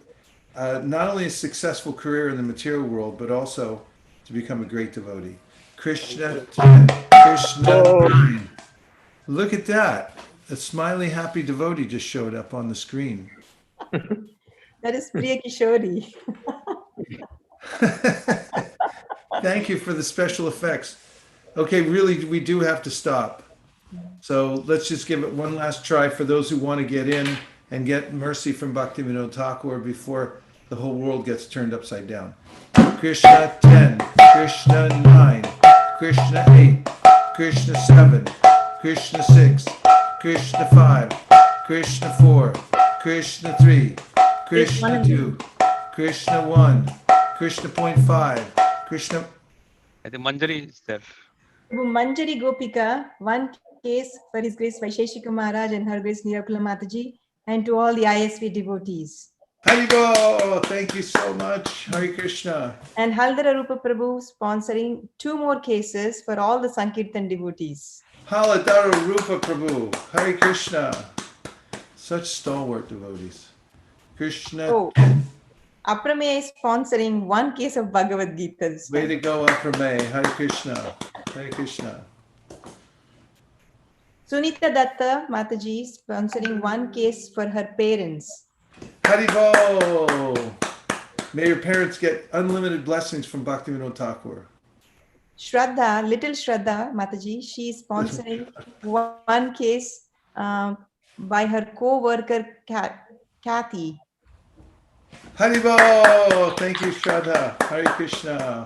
not only a successful career in the material world, but also to become a great devotee. Krishna 10, Krishna 9. Look at that. A smiley, happy devotee just showed up on the screen. That is Priya Kishori. Thank you for the special effects. Okay, really, we do have to stop. So let's just give it one last try for those who want to get in and get mercy from Bhaktivinoda Thakur before the whole world gets turned upside down. Krishna 10, Krishna 9, Krishna 8, Krishna 7, Krishna 6, Krishna 5, Krishna 4, Krishna 3, Krishna 2, Krishna 1, Krishna point 5, Krishna. I think Manjari is there. Manjari Gopika, 1 case for His Grace Vaisesika Maharaj and Her Grace Nirakula Mataji, and to all the ISV devotees. Haribo! Thank you so much. Hare Krishna. And Haldara Rupa Prabhu sponsoring 2 more cases for all the Sankirtan devotees. Haladara Rupa Prabhu. Hare Krishna. Such stalwart devotees. Krishna. Oh, Aprameya is sponsoring 1 case of Bhagavad Gita. this Way time. to go, Aprameya. Hare Krishna. Hare Krishna. Sunita Datta Mataji sponsoring 1 case for her parents. Haribo! May your parents get unlimited blessings from Bhaktivinoda Thakur. Shraddha, little Shraddha Mataji, she is sponsoring 1 case by her co-worker Kathy. Haribo! Thank you, Shraddha. Hare Krishna.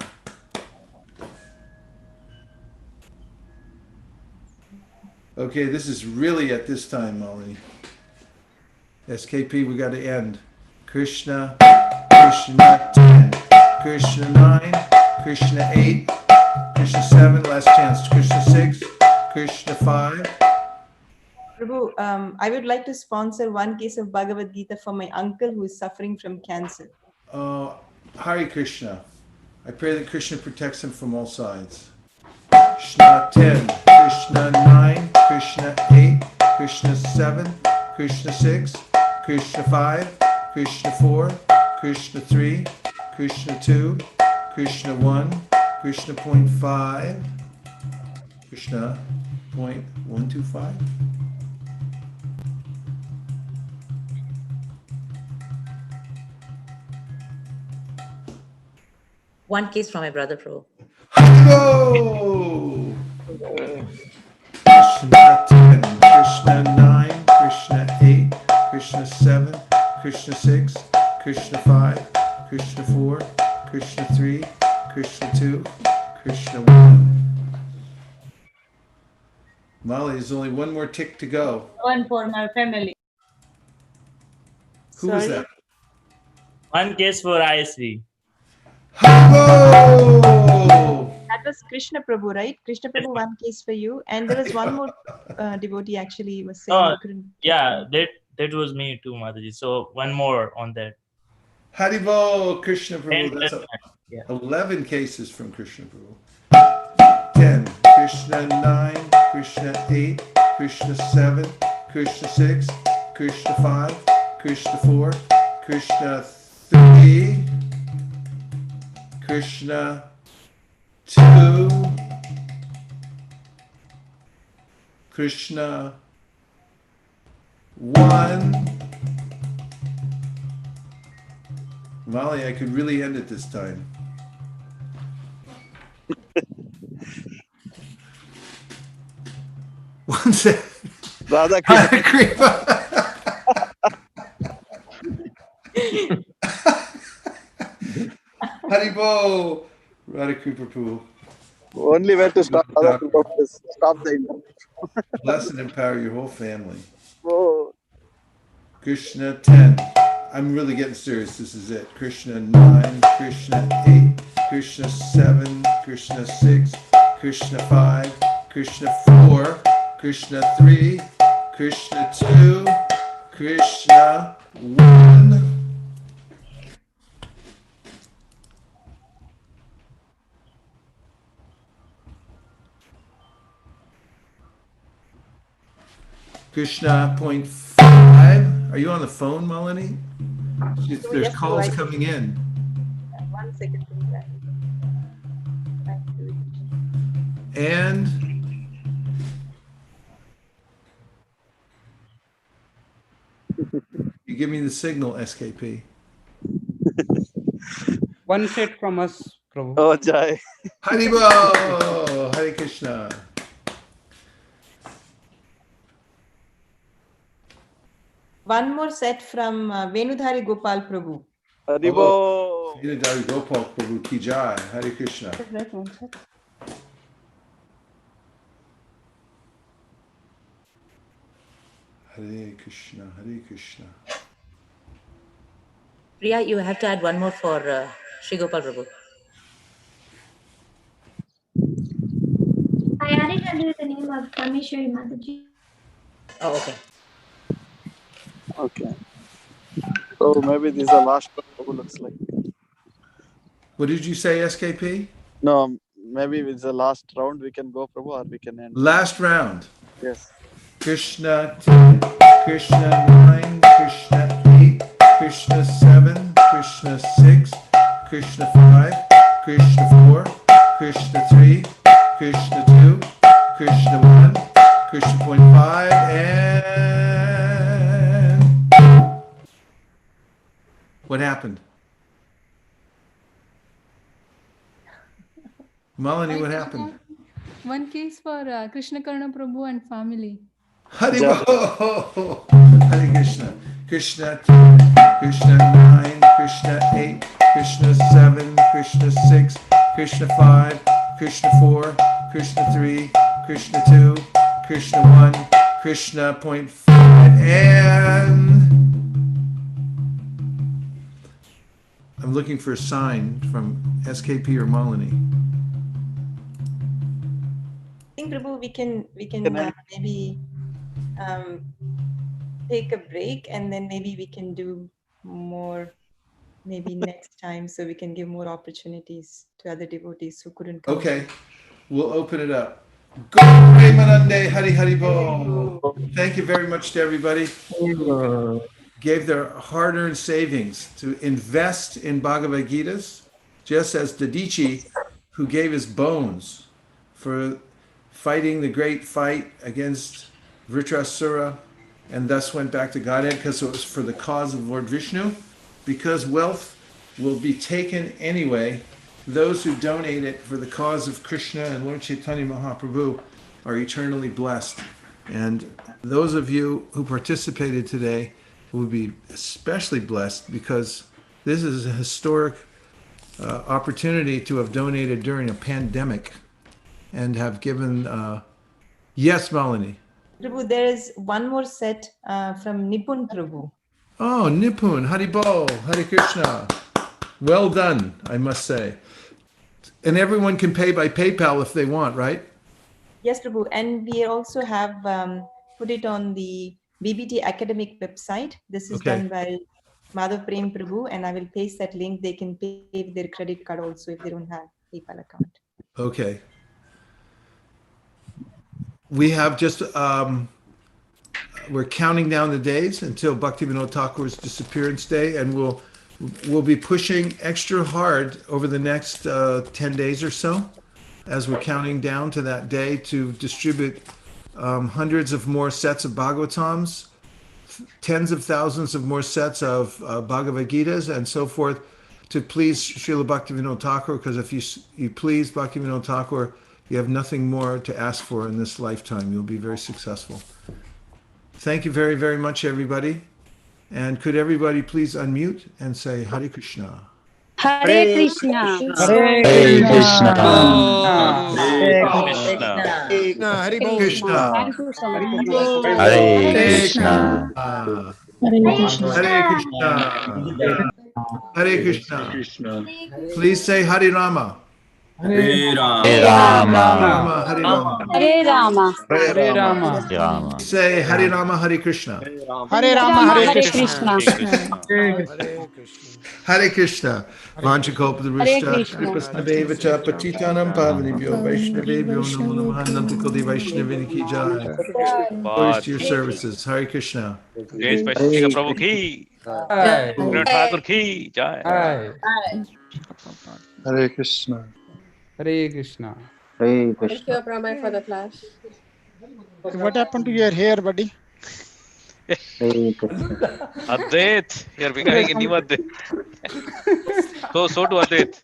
Okay, this is really at this time, Molly. SKP, we got to end. Krishna, Krishna 10, Krishna 9, Krishna 8, Krishna 7, last chance, Krishna 6, Krishna 5. Prabhu, I would like to sponsor one case of Bhagavad Gita for my uncle who is suffering from cancer. Hare Krishna. I pray that Krishna protects him from all sides. Krishna 10, Krishna 9, Krishna 8, Krishna 7, Krishna 6, Krishna 5, Krishna 4, Krishna 3, Krishna 2, Krishna 1, Krishna point 5, Krishna point 125. One case from my brother, Prabhu. Go! Krishna 10, Krishna 9, Krishna 8, Krishna 7, Krishna 6, Krishna 5, Krishna 4, Krishna 3, Krishna 2, Krishna 1. Molly, there's only one more tick to go. One for my family. Who was that? One case for ISV. That was Krishna Prabhu, right? Krishna Prabhu, one case for you. And there was one more devotee actually was saying Oh, he couldn't. yeah, that was me too, Mataji. So one more on that. Haribol, Krishna Prabhu. That's Yeah. 11 cases from Krishna Prabhu. 10, Krishna 9, Krishna 8, Krishna 7, Krishna 6, Krishna 5, Krishna 4, Krishna 3, Krishna 2, Krishna 1. Molly, I could really end it this time. One second. Radha Hare Kripa. Haribo. Radha Kripa Prabhu. Only way to stop other people is stop the internet. Bless and empower your whole family. Oh. Krishna 10. I'm really getting serious. This is it. Krishna 9, Krishna 8, Krishna 7, Krishna 6, Krishna 5, Krishna 4, Krishna 3, Krishna 2, Krishna 1. Krishna point 5. Are you on the phone, Malini? There's calls coming in. 1 second. And you give me the signal, SKP. One set from us, Prabhu. Oh, Jai. Haribo! Hare Krishna. One more set from Venudhari Gopal Prabhu. Haribo. Venudhari Gopal Prabhu ki jai. Hare Krishna. Hare Krishna, Hare Krishna. Priya, you have to add one more for Sri Gopal Prabhu. I added under the name of Kameshwari Mataji. Oh, okay. Okay. So maybe this is the last one, looks like. What did you say, SKP? No, maybe it's the last round. We can go, Prabhu, or we can end. Last round. Yes. Krishna 10, Krishna 9, Krishna 8, Krishna 7, Krishna 6, Krishna 5, Krishna 4, Krishna 3, Krishna 2, Krishna 1, Krishna point 5, and what happened? Malini, what happened? One case for Krishna Karna Prabhu and family. Haribo! Hare Krishna. Krishna 10, Krishna 9, Krishna 8, Krishna 7, Krishna 6, Krishna 5, Krishna 4, Krishna 3, Krishna 2, Krishna 1, Krishna point 5, and I'm looking for a sign from SKP or Malini. I think, Prabhu, we can Can I- maybe take a break, and then maybe we can do more maybe next time, so we can give more opportunities to other devotees who couldn't come. Okay, we'll open it up. Premanande Hari Hari Bol. Thank you very much to everybody who gave their hard-earned savings to invest in Bhagavad Gitas, just as Dadichi, who gave his bones for fighting the great fight against Vritrasura, and thus went back to Godhead because it was for the cause of Lord Vishnu. Because wealth will be taken anyway, those who donate it for the cause of Krishna and Lord Chaitanya Mahaprabhu are eternally blessed. And those of you who participated today will be especially blessed because this is a historic opportunity to have donated during a pandemic and have given. Yes, Malini. Prabhu, there is one more set from Nipun Prabhu. Oh, Nipun, Haribol, Hare Krishna. Well done, I must say. And everyone can pay by PayPal if they want, right? Yes, Prabhu. And we also have put it on the BBT academic website. This is done by Madhav Prem Prabhu, and I will paste that link. They can pay with their credit card also if they don't have PayPal account. Okay. We have just, we're counting down the days until Bhaktivinoda Thakur's disappearance day, and we'll be pushing extra hard over the next 10 days or so as we're counting down to that day to distribute hundreds of more sets of Bhagavatams, tens of thousands of more sets of Bhagavad Gitas, and so forth, to please Srila Bhaktivinoda Thakur, because if you please Bhaktivinoda Thakur, you have nothing more to ask for in this lifetime. You'll be very successful. Thank you very, very much, everybody. And could everybody please unmute and say Hare Krishna? Hare Krishna. Hare Krishna. Hare Krishna. Hare Krishna. Hare Krishna. Hare Krishna. Hare Krishna. Please say Hare Rama. Hare Rama. Hare Rama. Hare Rama. Hare Rama. Say Hare Rama, Hare Krishna. Hare Rama, Hare Krishna. Hare Krishna. Vanchakalpadrushta. Krishna. Kripasnaveva Patitanam Pavanibhyo Vaishnavebhyo Namo Namaha Nantakali Vaishnavini Ki Jai. Glories to your services. Hare Krishna. Jai Vaisesika Prabhu ki. Rabindranath Thakur ki. Jai. Hare Krishna. Hare Krishna. Hare Thank you, Pramay, for the class. What happened to your hair, buddy? Advait, you are becoming a new Advait. So to Advait.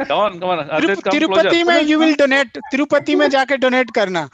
Come on. Advait, come Tirupati closer. mein you will donate. Tirupati mein jaake donate karna.